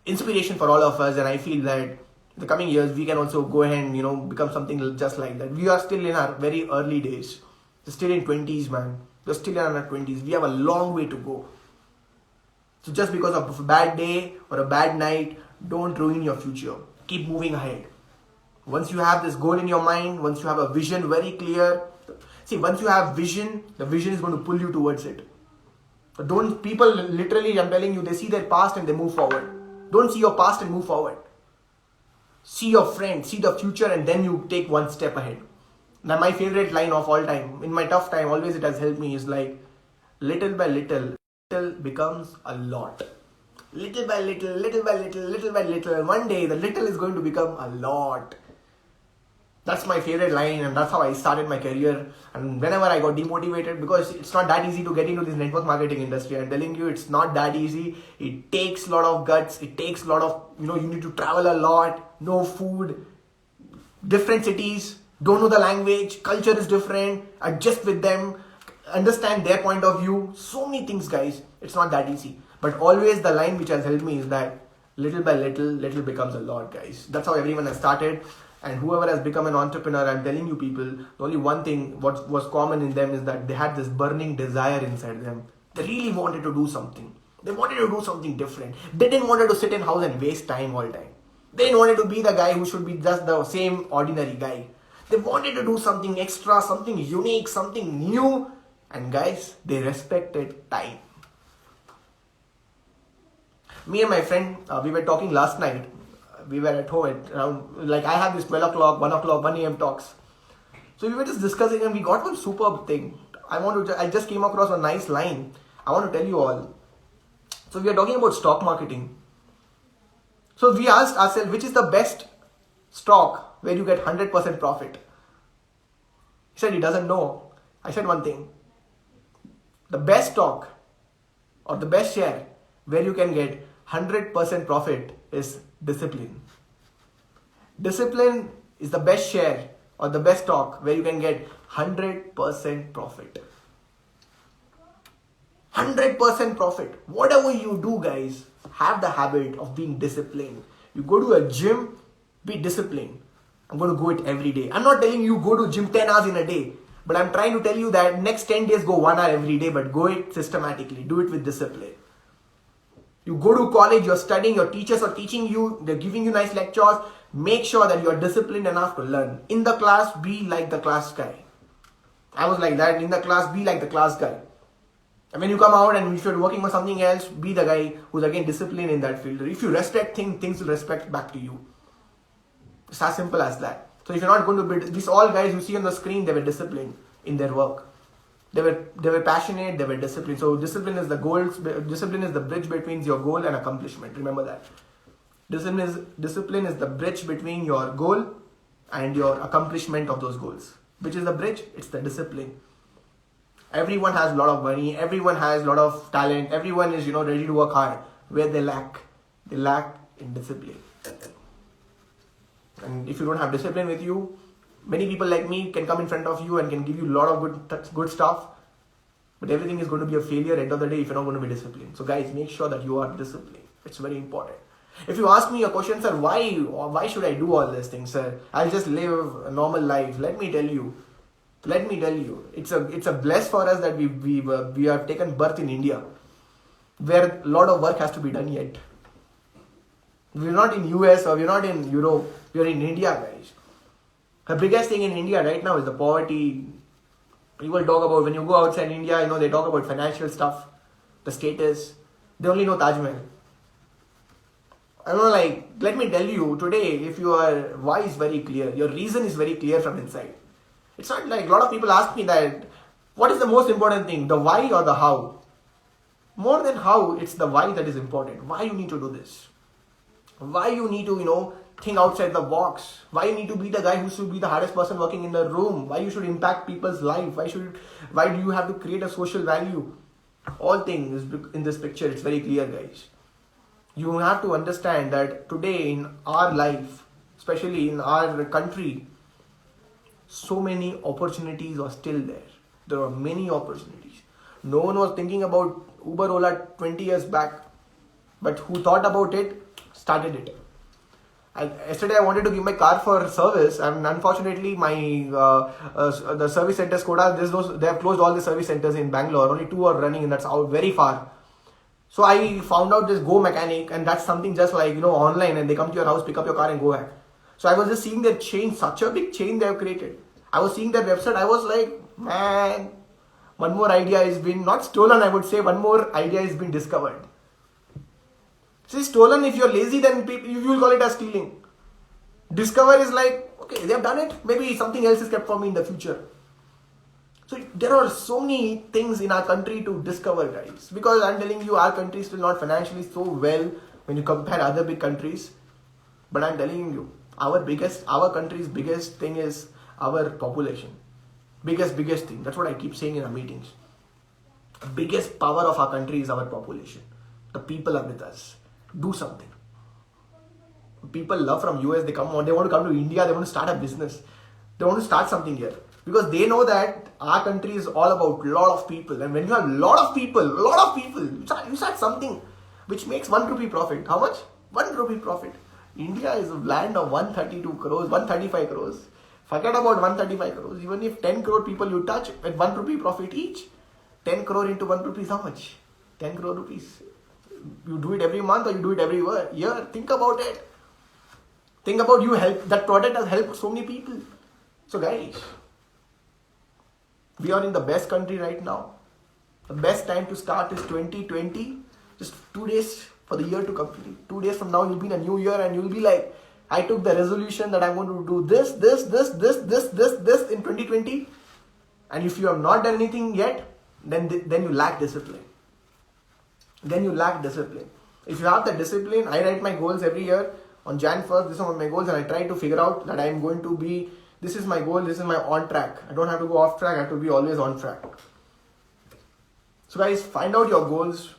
Speaker 1: inspiration for all of us. And I feel that in the coming years, we can also go ahead and, become something just like that. We are still in our very early days. We're still in 20s, man. We're still in our 20s. We have a long way to go. So just because of a bad day or a bad night, don't ruin your future. Keep moving ahead. Once you have this goal in your mind, once you have a vision very clear, see, once you have vision, the vision is going to pull you towards it. So people literally, I'm telling you, they see their past and they move forward. Don't see your past and move forward. See your friend, see the future, and then you take one step ahead. Now, my favorite line of all time, in my tough time, always it has helped me, is like, little by little becomes a lot. Little by little, little by little, little by little. One day, the little is going to become a lot. That's my favorite line, and that's how I started my career. And whenever I got demotivated, because it's not that easy to get into this network marketing industry, I'm telling you, it's not that easy. It takes a lot of guts. It takes a lot of, you need to travel a lot, no food, different cities, don't know the language, culture is different, adjust with them, understand their point of view. So many things, guys. It's not that easy. But always the line which has helped me is that little by little, little becomes a lot, guys. That's how everyone has started. And whoever has become an entrepreneur, I'm telling you people, the only one thing what was common in them is that they had this burning desire inside them. They really wanted to do something. They wanted to do something different. They didn't want to sit in house and waste time all time. They didn't want to be the guy who should be just the same ordinary guy. They wanted to do something extra, something unique, something new. And guys, they respected time. Me and my friend, we were talking last night. We were at home at around, like I have this 12 o'clock, 1 o'clock, 1 a.m. talks. So we were just discussing and we got one superb thing. I just came across a nice line. I want to tell you all. So we are talking about stock marketing. So we asked ourselves, which is the best stock where you get 100% profit? He said he doesn't know. I said one thing. The best stock or the best share where you can get 100% profit is discipline. Discipline is the best share or the best stock where you can get 100% profit. 100% profit. Whatever you do, guys, have the habit of being disciplined. You go to a gym, be disciplined. I'm going to go it every day. I'm not telling you go to gym 10 hours in a day. But I'm trying to tell you that next 10 days go 1 hour every day, but go it systematically. Do it with discipline. You go to college, you're studying, your teachers are teaching you, they're giving you nice lectures. Make sure that you're disciplined enough to learn. In the class, be like the class guy. I was like that. In the class, be like the class guy. And when you come out and if you're working on something else, be the guy who's again disciplined in that field. If you respect things, things will respect back to you. It's as simple as that. So if you're not going to be, these all guys you see on the screen, they were disciplined in their work. They were passionate, they were disciplined. So discipline is the bridge between your goal and accomplishment. Remember that. Discipline is the bridge between your goal and your accomplishment of those goals. Which is the bridge? It's the discipline. Everyone has a lot of money, everyone has a lot of talent, everyone is ready to work hard. Where they lack in discipline. And if you don't have discipline with you, many people like me can come in front of you and can give you a lot of good stuff, but everything is going to be a failure at the end of the day if you're not going to be disciplined. So guys, make sure that you are disciplined. It's very important. If you ask me a question, sir, why should I do all these things, sir? I'll just live a normal life. Let me tell you, it's a bless for us that we have taken birth in India, where a lot of work has to be done yet. We're not in US or we're not in Europe. We're in India, guys. The biggest thing in India right now is the poverty. People talk about, when you go outside India, they talk about financial stuff, the status. They only know Taj Mahal. Let me tell you, today, if your why is very clear, your reason is very clear from inside. It's not like, a lot of people ask me that, what is the most important thing, the why or the how? More than how, it's the why that is important. Why you need to do this? Why you need to, think outside the box? Why you need to be the guy who should be the hardest person working in the room? Why you should impact people's life? Why do you have to create a social value? All things in this picture, it's very clear, guys. You have to understand that today in our life, especially in our country, so many opportunities are still there. There are many opportunities. No one was thinking about Uber, Ola 20 years back, but who thought about it, started it. Yesterday I wanted to give my car for service, and unfortunately my the service centers Koda, they have closed all the service centers in Bangalore. Only 2 are running, and that's out very far. So I found out this Go Mechanic, and that's something just like online, and they come to your house, pick up your car, and go back. So I was just seeing their chain, such a big chain they have created. I was seeing their website. I was like, man, one more idea has been not stolen. I would say one more idea has been discovered. See, stolen, if you're lazy, then you will call it as stealing. Discover is like, okay, they have done it. Maybe something else is kept for me in the future. So there are so many things in our country to discover, guys. Because I'm telling you, our country is still not financially so well when you compare other big countries. But I'm telling you, our country's biggest thing is our population. Biggest thing. That's what I keep saying in our meetings. The biggest power of our country is our population. The people are with us. Do something. People love from US, they want to come to India, they want to start a business. They want to start something here. Because they know that our country is all about lot of people. And when you have lot of people, you start something which makes 1 rupee profit. How much? 1 rupee profit. India is a land of 132 crores, 135 crores. Forget about 135 crores. Even if 10 crore people you touch at 1 rupee profit each, 10 crore into 1 rupee is how much? 10 crore rupees. You do it every month or you do it every year. Think about it. Think about you help. That product has helped so many people. So guys, we are in the best country right now. The best time to start is 2020. Just 2 days for the year to complete. 2 days from now, you'll be in a new year and you'll be like, I took the resolution that I'm going to do this in 2020. And if you have not done anything yet, then you lack discipline. If you have the discipline, I write my goals every year on Jan 1st. These are my goals, and I try to figure out that I am going to be, this is my goal, this is my on track. I don't have to go off track, I have to be always on track. So guys, find out your goals.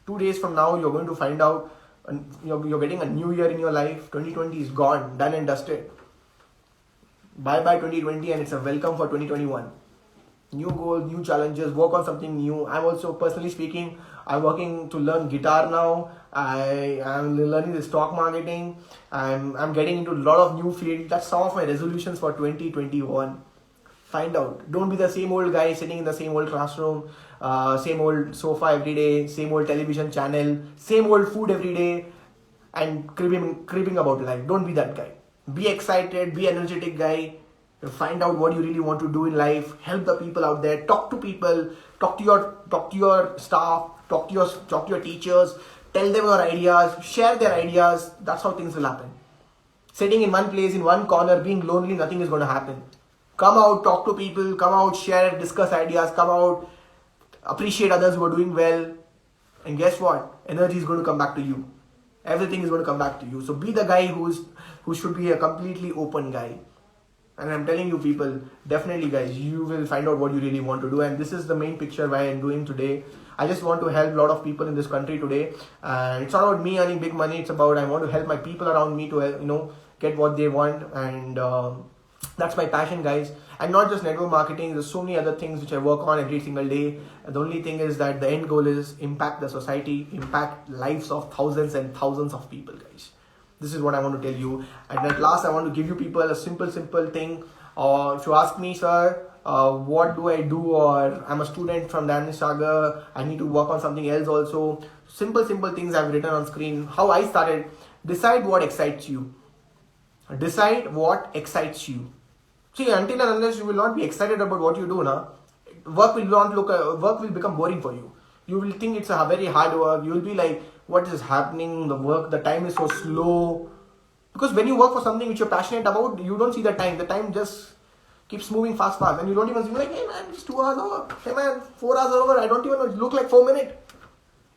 Speaker 1: 2 days from now, you're going to find out, you're getting a new year in your life. 2020 is gone, done and dusted. Bye 2020, and it's a welcome for 2021. New goals, new challenges, work on something new. I'm also, personally speaking, I'm working to learn guitar now. I am learning the stock marketing. I'm getting into a lot of new fields. That's some of my resolutions for 2021. Find out. Don't be the same old guy sitting in the same old classroom, same old sofa every day, same old television channel, same old food every day, and creeping about life. Don't be that guy. Be excited, be energetic guy. Find out what you really want to do in life. Help the people out there. Talk to people. Talk to your staff. Talk to your teachers. Tell them your ideas. Share their ideas. That's how things will happen. Sitting in one place, in one corner, being lonely, nothing is going to happen. Come out, talk to people. Come out, share, discuss ideas. Come out, appreciate others who are doing well. And guess what? Energy is going to come back to you. Everything is going to come back to you. So be the guy who should be a completely open guy. And I'm telling you people, definitely guys, you will find out what you really want to do. And this is the main picture why I'm doing today. I just want to help a lot of people in this country today. And it's not about me earning big money. It's about I want to help my people around me to get what they want. And that's my passion, guys. And not just network marketing. There's so many other things which I work on every single day. And the only thing is that the end goal is impact the society, impact lives of thousands and thousands of people, guys. This is what I want to tell you. And at last, I want to give you people a simple thing. Or if you ask me, sir, what do I do? Or I'm a student from Danish Sagar. I need to work on something else also. Simple things I've written on screen. How I started. Decide what excites you. Decide what excites you. See, until and unless you will not be excited about what you do, work will become boring for you. You will think it's a very hard work. You will be like, what is happening? The time is so slow. Because when you work for something which you're passionate about, you don't see the time. The time just keeps moving fast. And you don't even see like, hey man, it's 2 hours over. Hey man, 4 hours over. I don't even know. It looks like 4 minutes.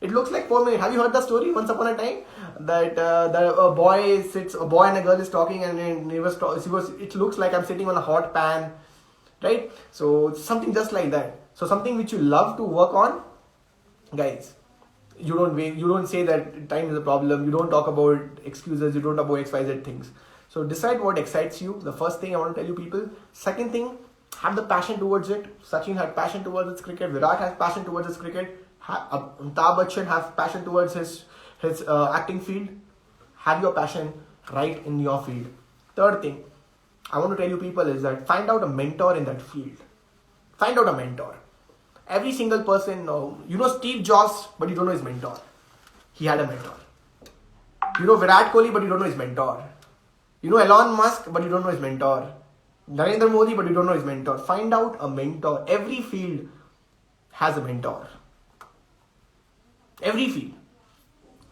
Speaker 1: It looks like 4 minutes. Have you heard the story? Once upon a time, that a boy and a girl is talking, and it looks like I'm sitting on a hot pan, right? So something just like that. So something which you love to work on, Guys, you don't wait, you don't say that time is a problem, you don't talk about excuses, you don't talk about XYZ things. So decide what excites you. The first thing I want to tell you people. Second thing, have the passion towards it. Sachin had passion towards his cricket. Virat has passion towards his cricket. Amitabh Bachchan has passion towards his acting field. Have your passion right in your field. Third thing I want to tell you people is that find out a mentor in that field. Find out a mentor. Every single person, you know Steve Jobs, but you don't know his mentor. He had a mentor. You know Virat Kohli, but you don't know his mentor. You know Elon Musk, but you don't know his mentor. Narendra Modi, but you don't know his mentor. Find out a mentor. Every field has a mentor. Every field.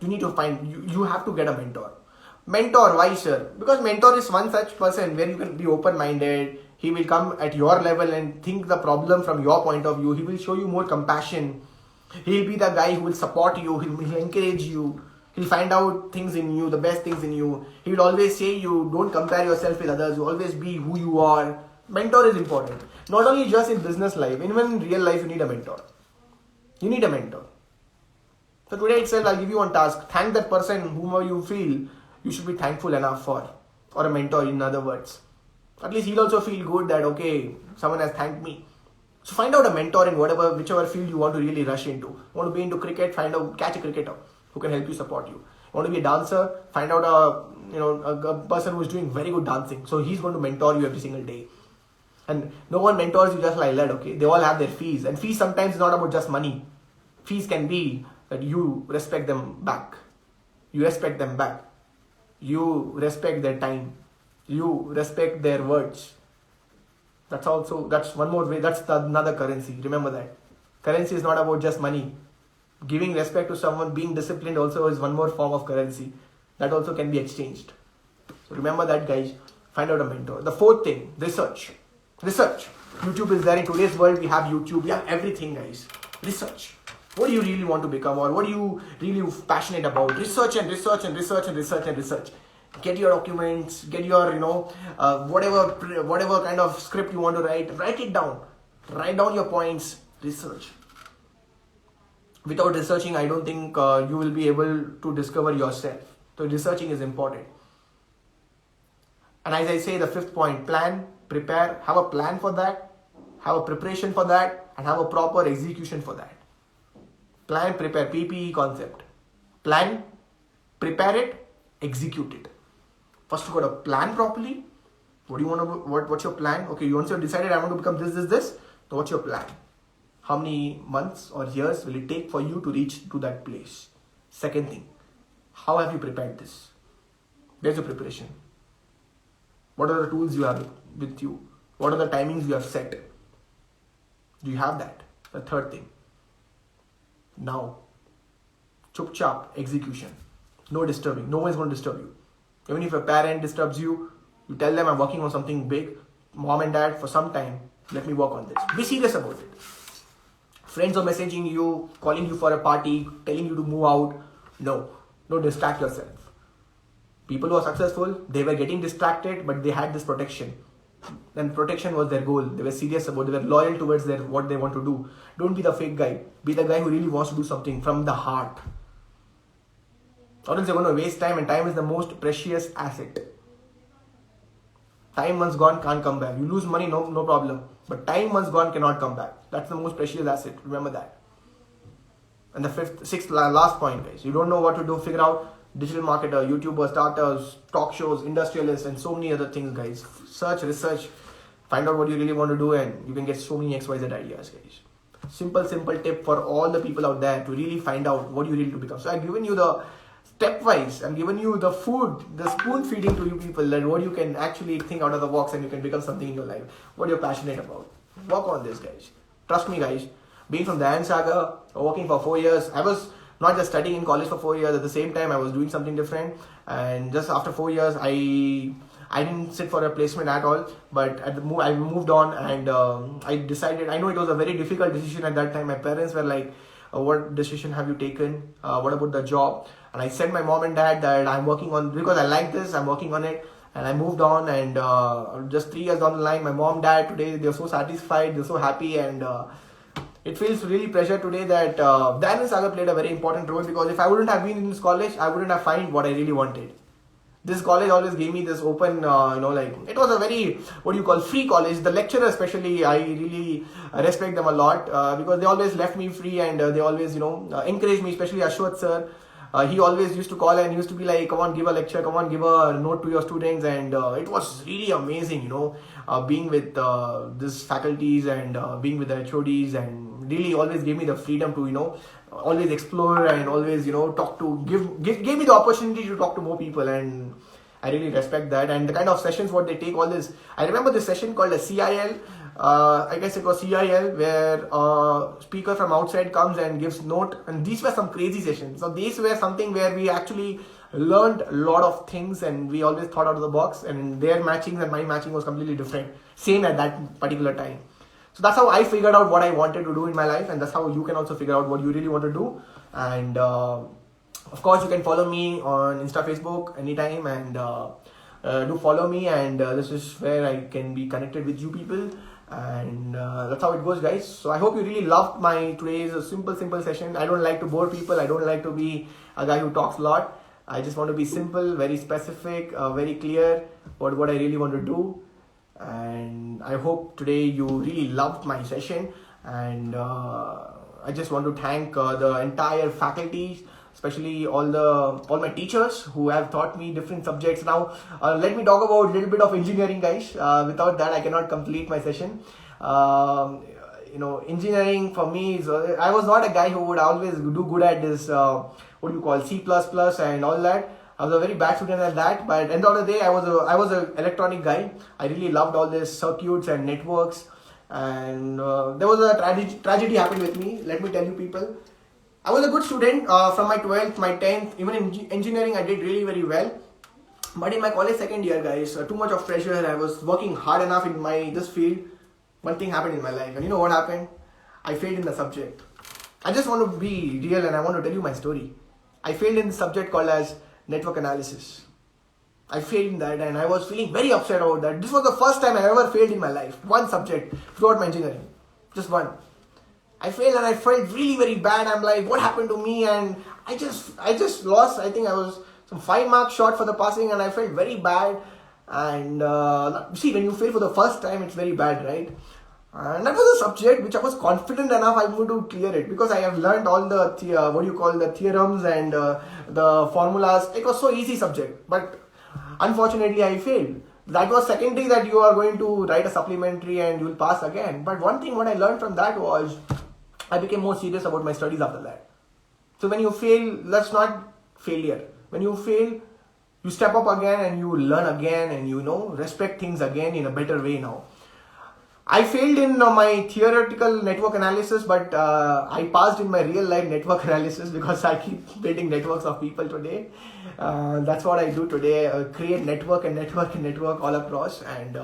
Speaker 1: You need to find, you have to get a mentor. Mentor, why sir? Because mentor is one such person where you can be open-minded. He will come at your level and think the problem from your point of view. He will show you more compassion. He'll be the guy who will support you. He'll encourage you. He'll find out things in you, the best things in you. He will always say you don't compare yourself with others. You always be who you are. Mentor is important. Not only just in business life, even in real life you need a mentor. You need a mentor. So today itself I'll give you one task. Thank that person whom you feel you should be thankful enough for. Or a mentor in other words. At least he'll also feel good that okay, someone has thanked me. So find out a mentor in whichever field you want to really rush into. You want to be into cricket, catch a cricketer who can help you, support you. You want to be a dancer, find out a person who is doing very good dancing. So he's going to mentor you every single day. And no one mentors you just like that, okay? They all have their fees. And fees sometimes is not about just money. Fees can be that you respect them back. You respect them back. You respect their time. You respect their words. That's one more way. That's another currency. Remember that. Currency is not about just money. Giving respect to someone, being disciplined also is one more form of currency. That also can be exchanged. So remember that, guys. Find out a mentor. The fourth thing, research. Research. YouTube is there. In today's world, we have YouTube. We have everything, guys. Research. What do you really want to become, or what are you really passionate about? Research and research and research and research and research. Get your documents, get your, whatever kind of script you want to write it down. Write down your points, research. Without researching, I don't think you will be able to discover yourself. So researching is important. And as I say, the fifth point, plan, prepare, have a plan for that, have a preparation for that, and have a proper execution for that. Plan, prepare, PPE concept. Plan, prepare it, execute it. First you got to plan properly. What do you want to, what's your plan? Okay, once you've decided I want to become this. So what's your plan? How many months or years will it take for you to reach to that place? Second thing, how have you prepared this? There's your preparation. What are the tools you have with you? What are the timings you have set? Do you have that? The third thing. Now, chup chap execution. No disturbing. No one is going to disturb you. Even if a parent disturbs you, you tell them I'm working on something big. Mom and dad, for some time, let me work on this. Be serious about it. Friends are messaging you, calling you for a party, telling you to move out. No, don't distract yourself. People who are successful, they were getting distracted, but they had this protection. And protection was their goal. They were serious about it. They were loyal towards what they want to do. Don't be the fake guy. Be the guy who really wants to do something from the heart. Or else you're going to waste time, and time is the most precious asset. Time once gone can't come back. You lose money, no problem. But time once gone cannot come back. That's the most precious asset. Remember that. And the sixth, last point, guys. You don't know what to do, figure out digital marketer, YouTuber, starters, talk shows, industrialists, and so many other things, guys. Search, research, find out what you really want to do, and you can get so many XYZ ideas, guys. Simple tip for all the people out there to really find out what you really to become. So I've given you the stepwise, I'm giving you the food, the spoon feeding to you people, that what you can actually think out of the box and you can become something in your life, what you're passionate about. Work on this, guys. Trust me, guys. Being from the Dayan Saga, working for 4 years, I was not just studying in college for 4 years, at the same time I was doing something different, and just after 4 years I didn't sit for a placement at all, but I moved on, and I decided, I know it was a very difficult decision at that time. My parents were like, what decision have you taken? What about the job? And I said my mom and dad that I'm working on, because I like this, I'm working on it. And I moved on, and just 3 years down the line, my mom, dad, today, they're so satisfied, they're so happy, and it feels really pleasure today that Daniel Sagar played a very important role, because if I wouldn't have been in this college, I wouldn't have found what I really wanted. This college always gave me this open, it was a very, free college. The lecturer especially, I really respect them a lot, because they always left me free, and they always, encouraged me, especially Ashwat sir. He always used to call and used to be like, come on, give a lecture, come on, give a note to your students. And it was really amazing, being with these faculties and being with the HODs, and really always gave me the freedom to, always explore and always, talk to, gave me the opportunity to talk to more people. And I really respect that. And the kind of sessions what they take, all this. I remember this session called a CIL. I guess it was CIL, where a speaker from outside comes and gives note, and these were some crazy sessions. So these were something where we actually learned a lot of things, and we always thought out of the box, and their matchings and my matching was completely different, same at that particular time. So that's how I figured out what I wanted to do in my life, and that's how you can also figure out what you really want to do. And of course, you can follow me on Insta, Facebook anytime, and do follow me. And this is where I can be connected with you people. And that's how it goes, guys. So I hope you really loved my today's simple session. I don't like to bore people. I don't like to be a guy who talks a lot. I just want to be simple, very specific, very clear about what I really want to do. And I hope today you really loved my session. And I just want to thank the entire faculty, especially all my teachers who have taught me different subjects. Now let me talk about a little bit of engineering, guys. Without that I cannot complete my session. Engineering for me is, I was not a guy who would always do good at this C++ and all that. I was a very bad student at that, but at the end of the day I was an electronic guy. I really loved all these circuits and networks. And there was a tragedy happened with me. Let me tell you people, I was a good student from my 12th, my 10th, even in engineering I did really very well. But in my college second year, guys, too much of pressure. I was working hard enough in this field. One thing happened in my life, and you know what happened? I failed in the subject. I just want to be real, and I want to tell you my story. I failed in the subject called as network analysis. I failed in that, and I was feeling very upset about that. This was the first time I ever failed in my life. One subject throughout my engineering, just one. I failed and I felt really very bad. I'm like, what happened to me? And I just lost. I think I was some 5 marks short for the passing, and I felt very bad. And see, when you fail for the first time, it's very bad, right? And that was a subject which I was confident enough I'm going to clear it, because I have learned all the the theorems and the formulas. It was so easy subject, but unfortunately I failed. That was secondary, that you are going to write a supplementary and you will pass again. But one thing what I learned from that was I became more serious about my studies after that. So when you fail, that's not failure. When you fail, you step up again and you learn again, and respect things again in a better way now. I failed in my theoretical network analysis, but I passed in my real life network analysis, because I keep building networks of people today. That's what I do today, create network all across, and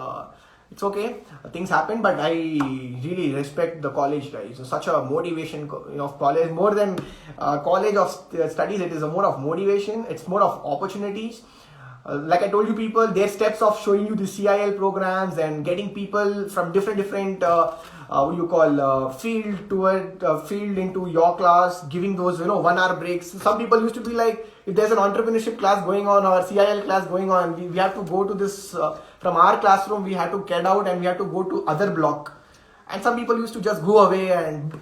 Speaker 1: it's okay, things happen, but I really respect the college, guys. It's such a motivation of college, more than college of studies. It is more of motivation, it's more of opportunities. Like I told you people, their steps of showing you the CIL programs and getting people from different field into your class, giving those 1 hour breaks. Some people used to be like, if there's an entrepreneurship class going on or CIL class going on, we have to go to this from our classroom, we had to get out and we had to go to other block. And some people used to just go away,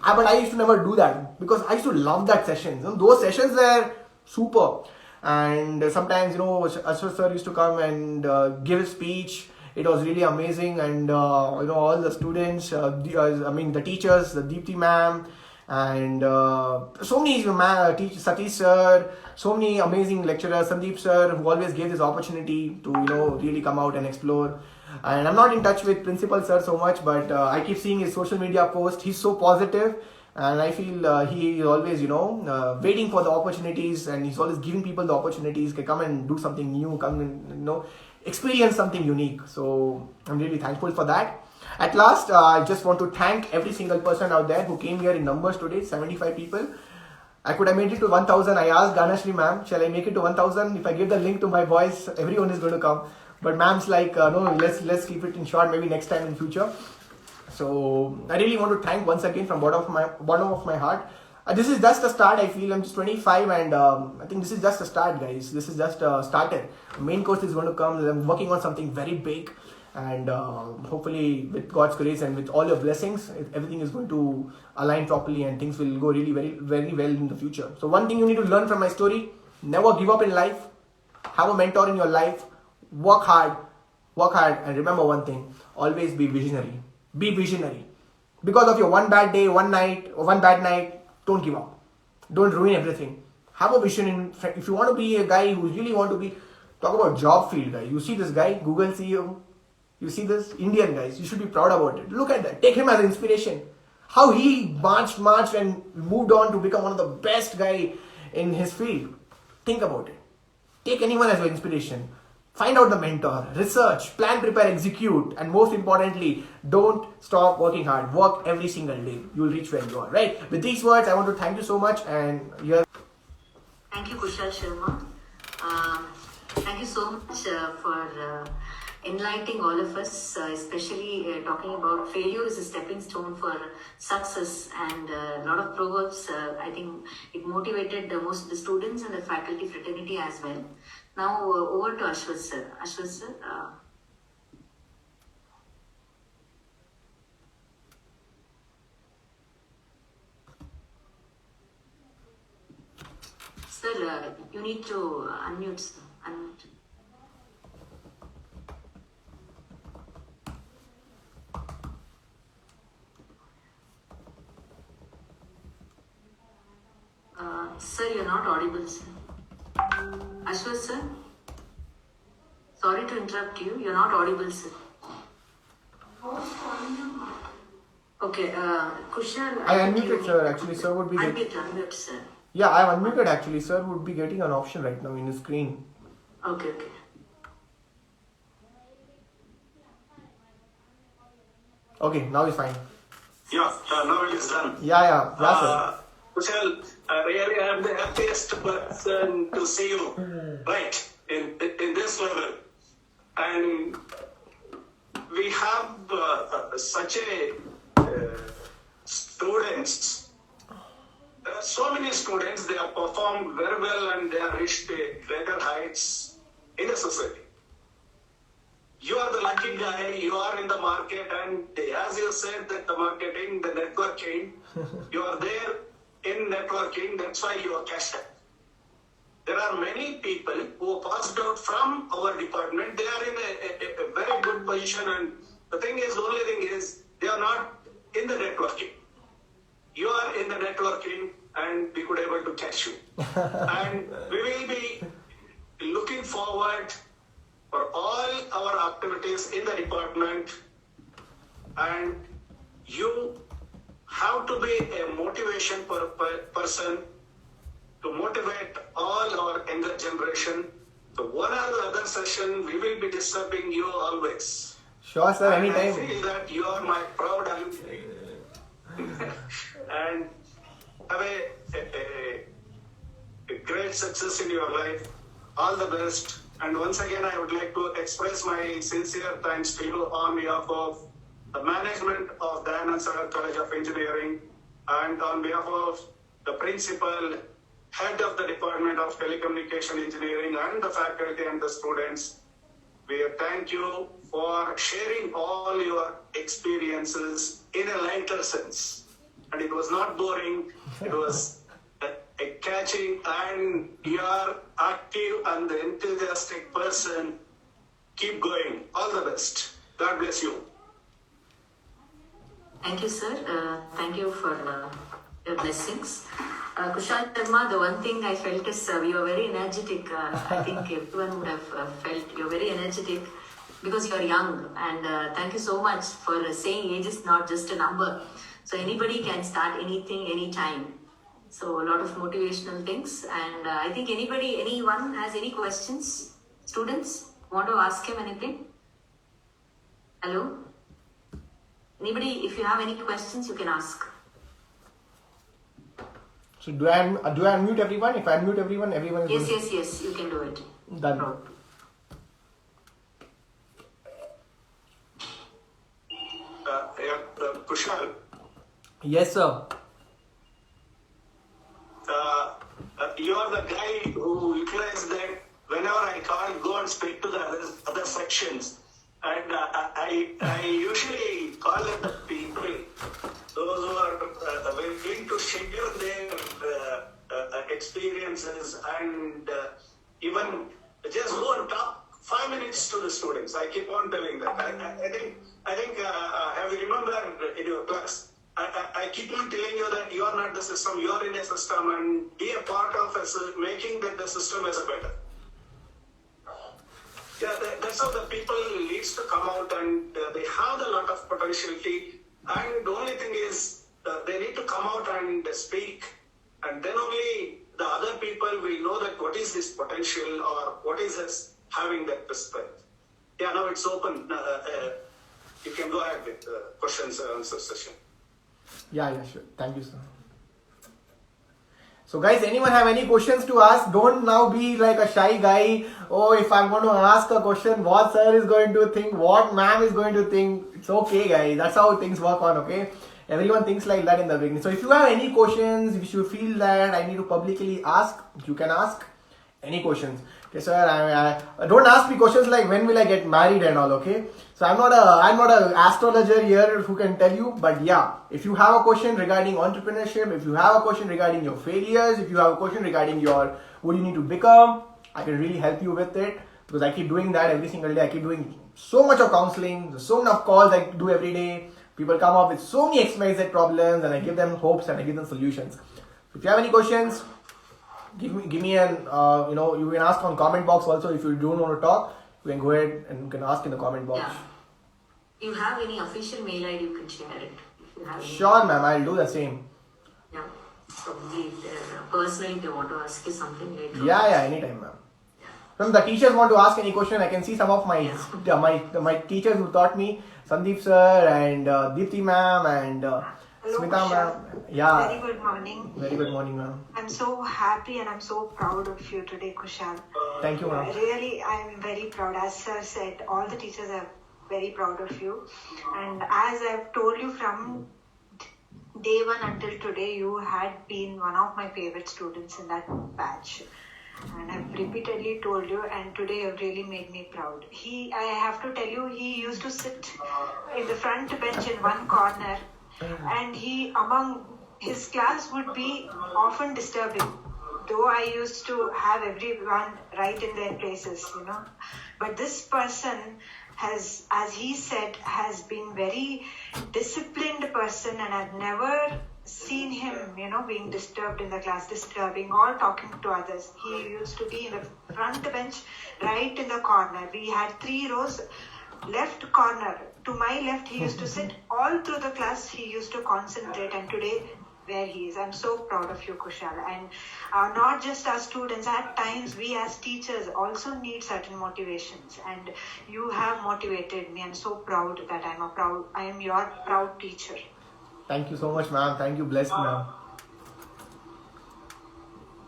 Speaker 1: but I used to never do that, because I used to love that sessions. Those sessions were super. And sometimes, Ashwat sir used to come and give a speech. It was really amazing. And, all the students, the teachers, the Deepthi ma'am, and so many Satish sir, so many amazing lecturers, Sandeep sir, who always gave this opportunity to, really come out and explore. And I'm not in touch with Principal sir so much, but I keep seeing his social media post. He's so positive. And I feel he is always, waiting for the opportunities, and he's always giving people the opportunities to come and do something new, come and, experience something unique. So I'm really thankful for that. At last, I just want to thank every single person out there who came here in numbers today, 75 people. I could have made it to 1,000. I asked Ganashri ma'am, shall I make it to 1,000? If I give the link to my voice, everyone is going to come. But ma'am's like, no, let's keep it in short, maybe next time in future. So I really want to thank once again from bottom of my heart. This is just a start. I feel I'm just 25, and I think this is just a start, guys. This is just a starter. Main course is going to come. I'm working on something very big, and hopefully with God's grace and with all your blessings, everything is going to align properly, and things will go really very very well in the future. So one thing you need to learn from my story: never give up in life. Have a mentor in your life. Work hard, and remember one thing: always be visionary. Be visionary. Because of your one bad day, one bad night, don't give up. Don't ruin everything. Have a vision. If you want to be a guy who really want to be, talk about job field guy. You see this guy, Google CEO. You see this Indian guys. You should be proud about it. Look at that. Take him as an inspiration. How he marched and moved on to become one of the best guy in his field. Think about it. Take anyone as your inspiration. Find out the mentor, research, plan, prepare, execute, and most importantly, don't stop working hard. Work every single day. You will reach where you are, right? With these words, I want to thank you so much, and
Speaker 2: Thank you, Kushal Sharma. Thank you so much for enlightening all of us, especially talking about failure is a stepping stone for success, and a lot of proverbs. I think it motivated most of the students and the faculty fraternity as well. Now over to Ashwath sir. Ashwath sir. Sir, you need to unmute, sir. Unmute. Sir, you're not audible, sir. Ashwath sir? Sorry to interrupt you. You're not audible, sir. Okay, Kushal.
Speaker 1: I unmuted, sir. Actually, sir would be
Speaker 2: Unmute, sir.
Speaker 1: Yeah, I have unmuted actually. Sir would be getting an option right now in his screen.
Speaker 2: Okay.
Speaker 1: Okay, now it's fine.
Speaker 3: Yeah, now it is done.
Speaker 1: Yeah, sir.
Speaker 3: Kushal, really I'm the happiest person to see you, right, in this level. And we have such a students, so many students, they have performed very well and they have reached greater heights in the society. You are the lucky guy, you are in the market, and as you said that the marketing, the networking, you are there in networking, that's why you are cashed out. There are many people who passed out from our department, they are in a very good position, and the only thing is, they are not in the networking. You are in the networking and we could able to catch you. And we will be looking forward for all our activities in the department, and you have to be a motivation person to motivate all our younger generation. So one or the other session, we will be disturbing you always.
Speaker 1: Sure, sir,
Speaker 3: and
Speaker 1: anytime.
Speaker 3: I feel that you are my proud alumni. And have a great success in your life. All the best. And once again, I would like to express my sincere thanks to you on behalf of the management of Dayanand Sagar College of Engineering and on behalf of the principal, head of the Department of Telecommunication Engineering and the faculty and the students. We thank you for sharing all your experiences in a lighter sense. And it was not boring, it was a catching, and you are active and the enthusiastic person. Keep going. All the best. God bless you.
Speaker 2: Thank you, sir. Thank you for your blessings. Kushal Sharma, the one thing I felt is you are very energetic. I think everyone would have felt you're very energetic because you're young. And thank you so much for saying age is not just a number. So anybody can start anything, anytime. So a lot of motivational things. And I think anyone has any questions? Students, want to ask him anything? Hello? Anybody, if you have any questions, you can ask.
Speaker 1: So do I unmute everyone? If I unmute everyone is
Speaker 2: Yes, you can do it.
Speaker 1: done. Yes, sir.
Speaker 3: You are the guy who utilized that whenever I can't go and speak to the other sections. And I usually call it the people, those who are willing to share their experiences and even just go and talk 5 minutes to the students. I keep on telling that. I think have you remembered in your class? I keep on telling you that you are not the system, you are in a system, and be a part of making that the system is better. Yeah, that's how the people needs to come out, and they have a lot of potentiality. And the only thing is they need to come out and speak, and then only the other people will know that what is this potential or what is this having that respect. Yeah, now it's open. You can go ahead with questions and answer session.
Speaker 1: Yeah, sure. Thank you, sir. So guys, anyone have any questions to ask? Don't now be like a shy guy. Oh, if I'm going to ask a question, what sir is going to think, what ma'am is going to think. It's okay, guys. That's how things work on, okay? Everyone thinks like that in the beginning. So if you have any questions, if you feel that I need to publicly ask, you can ask any questions. Okay, sir, I don't ask me questions like when will I get married and all, okay? So I'm not a astrologer here who can tell you, but yeah, if you have a question regarding entrepreneurship, if you have a question regarding your failures, if you have a question regarding your what you need to become, I can really help you with it, because I keep doing that every single day. I keep doing so much of counseling, there's so enough calls I do every day. People come up with so many XYZ problems, and I give them hopes and I give them solutions. If you have any questions, give me an you can ask on comment box also. If you don't want to talk, you can go ahead and you can ask in the comment box.
Speaker 2: Yeah. If you have any official mail ID, you can share it. If you have any.
Speaker 1: Sure, ma'am, I'll do the same.
Speaker 2: Yeah. Probably personally they want to ask you something later.
Speaker 1: Yeah, anytime, ma'am. From the teachers want to ask any question, I can see some of my my teachers who taught me, Sandeep sir and Deepthi ma'am and
Speaker 4: Hello,
Speaker 1: Smita
Speaker 4: Kushal.
Speaker 1: ma'am. Yeah.
Speaker 4: Very good morning.
Speaker 1: Very good morning, ma'am.
Speaker 4: I'm so happy and I'm so proud of you today, Kushal.
Speaker 1: Thank you, ma'am.
Speaker 4: Really, I'm very proud. As sir said, all the teachers are very proud of you. And as I've told you from day one until today, you had been one of my favorite students in that batch. And I've repeatedly told you, and today you've really made me proud. I have to tell you, he used to sit in the front bench in one corner, and he, among his class, would be often disturbing. Though I used to have everyone right in their places, But this person has, as he said, has been very disciplined person, and I've never seen him, being disturbed in the class, disturbing or talking to others. He used to be in the front bench, right in the corner. We had 3 rows, left corner. To my left, he used to sit. All through the class, he used to concentrate. And today, where he is, I'm so proud of you, Kushal. And not just as students, at times we as teachers also need certain motivations. And you have motivated me. I'm so proud that I am your proud teacher.
Speaker 1: Thank you so much, ma'am. Thank you, blessed ma'am.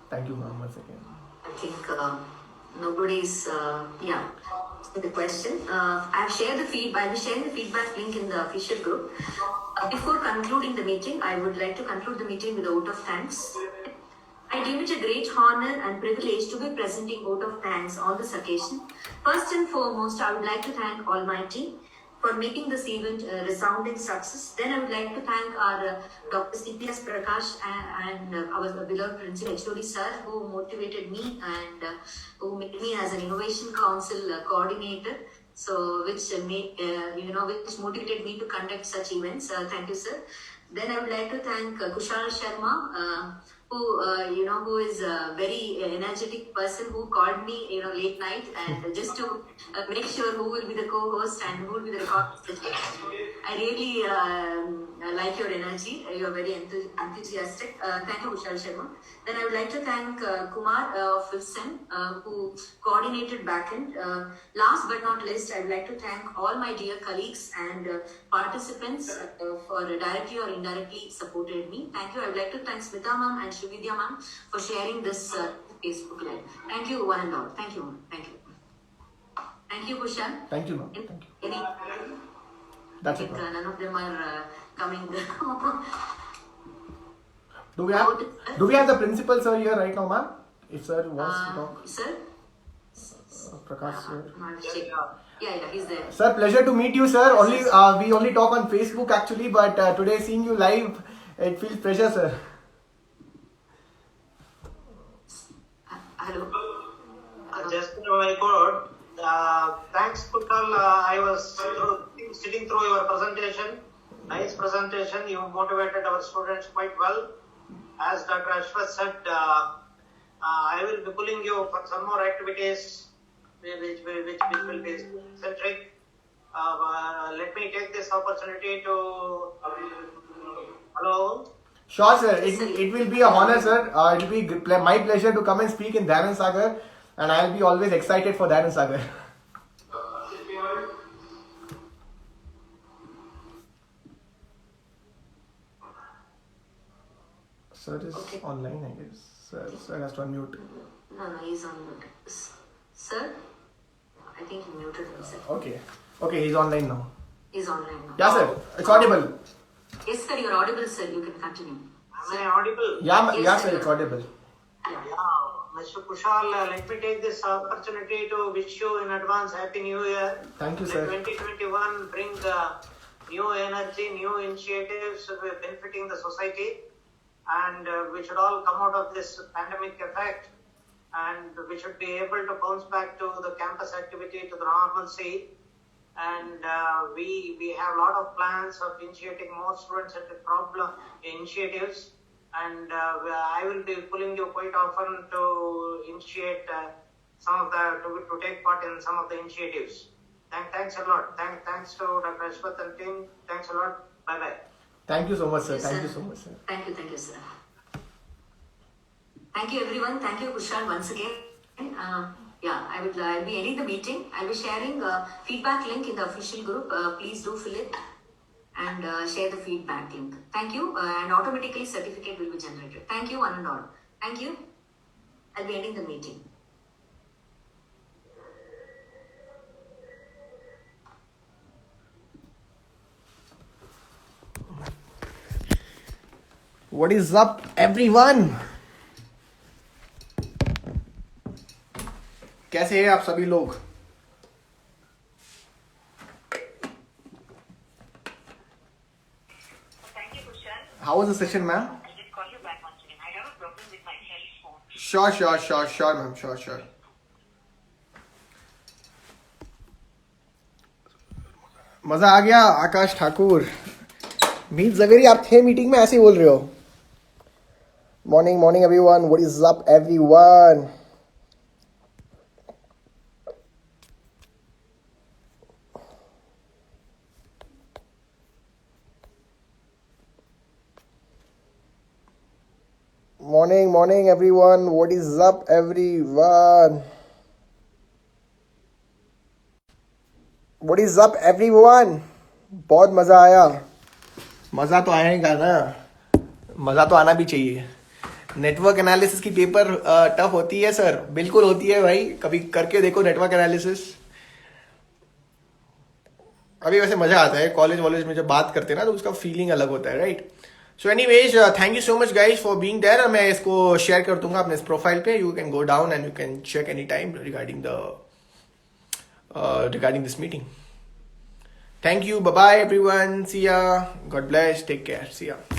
Speaker 1: Thank you, ma'am, once again.
Speaker 2: I think nobody's the question. I've shared the feedback. I will share the feedback link in the official group. Before concluding the meeting, I would like to conclude the meeting with a vote of thanks. I deem it a great honor and privilege to be presenting vote of thanks on this occasion. First and foremost, I would like to thank Almighty for making this event a resounding success. Then I would like to thank our Dr. C.P.S. Prakash and our beloved Principal HOD sir, who motivated me and who made me as an Innovation Council coordinator. So which which motivated me to conduct such events. Thank you, sir. Then I would like to thank Kushal Sharma, who is a very energetic person who called me, late night and just to make sure who will be the co-host and who will be the recording session. I really like your energy. You are very enthusiastic. Thank you, Kushal Sharma. Then I would like to thank Kumar of Wilson, who coordinated backend. Last but not least, I would like to thank all my dear colleagues and participants for directly or indirectly supported me. Thank you. I would like to thank Smita ma'am and Srividya ma'am for sharing this Facebook live. Thank you, one and all. Thank you, ma'am. Thank you. Thank you, Kushal.
Speaker 1: Thank you, ma'am. Thank you.
Speaker 2: Any?
Speaker 1: That's
Speaker 2: I
Speaker 1: it,
Speaker 2: think
Speaker 1: ma'am.
Speaker 2: none of them are coming.
Speaker 1: Do we have the principal sir here right now, ma'am? If sir wants to talk.
Speaker 2: Sir?
Speaker 1: Prakash sir.
Speaker 2: Yeah, he's there.
Speaker 1: Sir, pleasure to meet you, sir. Only we only talk on Facebook actually, but today seeing you live, it feels pleasure, sir.
Speaker 2: Hello.
Speaker 5: Just very good. Thanks, Kushal. I was sitting through your presentation. Nice presentation. You motivated our students quite well. As Dr. Ashwath said, I will be pulling you for some more activities which will be centric. Let me take this opportunity to hello.
Speaker 1: Sure, sir. It will be a honor, sir. It will be my pleasure to come and speak in Dhanand Sagar, and I'll be always excited for Dhanand Sagar. Sir is online, I guess. Sir has to unmute.
Speaker 2: No, he's on mute. Sir? I think he muted himself.
Speaker 1: Okay, he's online now.
Speaker 2: He's online now.
Speaker 1: Yeah, sir. It's audible.
Speaker 2: Yes, sir, you're audible, sir. You can continue.
Speaker 5: Am I audible?
Speaker 1: Yeah, sir, it's audible.
Speaker 5: Yeah, Mr. Kushal, let me take this opportunity to wish you in advance Happy New Year.
Speaker 1: Thank you,
Speaker 5: Let
Speaker 1: sir.
Speaker 5: 2021 bring new energy, new initiatives benefiting the society, and we should all come out of this pandemic effect, and we should be able to bounce back to the campus activity, to the normalcy. And we have a lot of plans of initiating more student-centric problem initiatives, and I will be pulling you quite often to initiate some of the to take part in some of the initiatives. Thanks a lot. Thanks to Dr. Ashwath and team. Thanks a lot. Bye bye.
Speaker 1: Thank you so much, sir.
Speaker 2: Yes,
Speaker 1: Thank
Speaker 2: sir.
Speaker 1: you so much, sir.
Speaker 2: Thank you, sir. Thank you, everyone. Thank you, Kushal, once again. I'll be ending the meeting. I'll be sharing a feedback link in the official group. Please do fill it and share the feedback link. Thank you. And automatically certificate will be generated. Thank you, one and all. Thank you. I'll be ending the meeting.
Speaker 1: What is up, everyone? कैसे हैं आप सभी लोग?
Speaker 6: Thank you, Kushal.
Speaker 1: How was the session, ma'am?
Speaker 6: I'll just call you back once again. I have a problem with my cell phone.
Speaker 1: Sure, ma'am. Sure. मजा आ गया. आकाश ठाकुर, मीत जवेरी, आप थे meeting में, ऐसे ही बोल रहे हो. Morning, everyone. What is up, everyone? Morning, everyone. What is up, everyone? What is up, everyone? बहुत मजा आया. मजा तो आएगा ना, मजा तो आना भी चाहिए. नेटवर्क एनालिसिस की पेपर टफ होती है सर. बिल्कुल होती है भाई. कभी करके देखो नेटवर्क एनालिसिस. अभी वैसे मजा आता है कॉलेज में जब बात करते हैं ना, तो उसका फीलिंग अलग होता है, right? So anyways, thank you so much guys for being there. मैं इसको शेयर कर दूंगा अपने इस प्रोफाइल पे. You can go down and you can check any time regarding this meeting. Thank you. Bye bye everyone. See ya. God bless. Take care. See ya.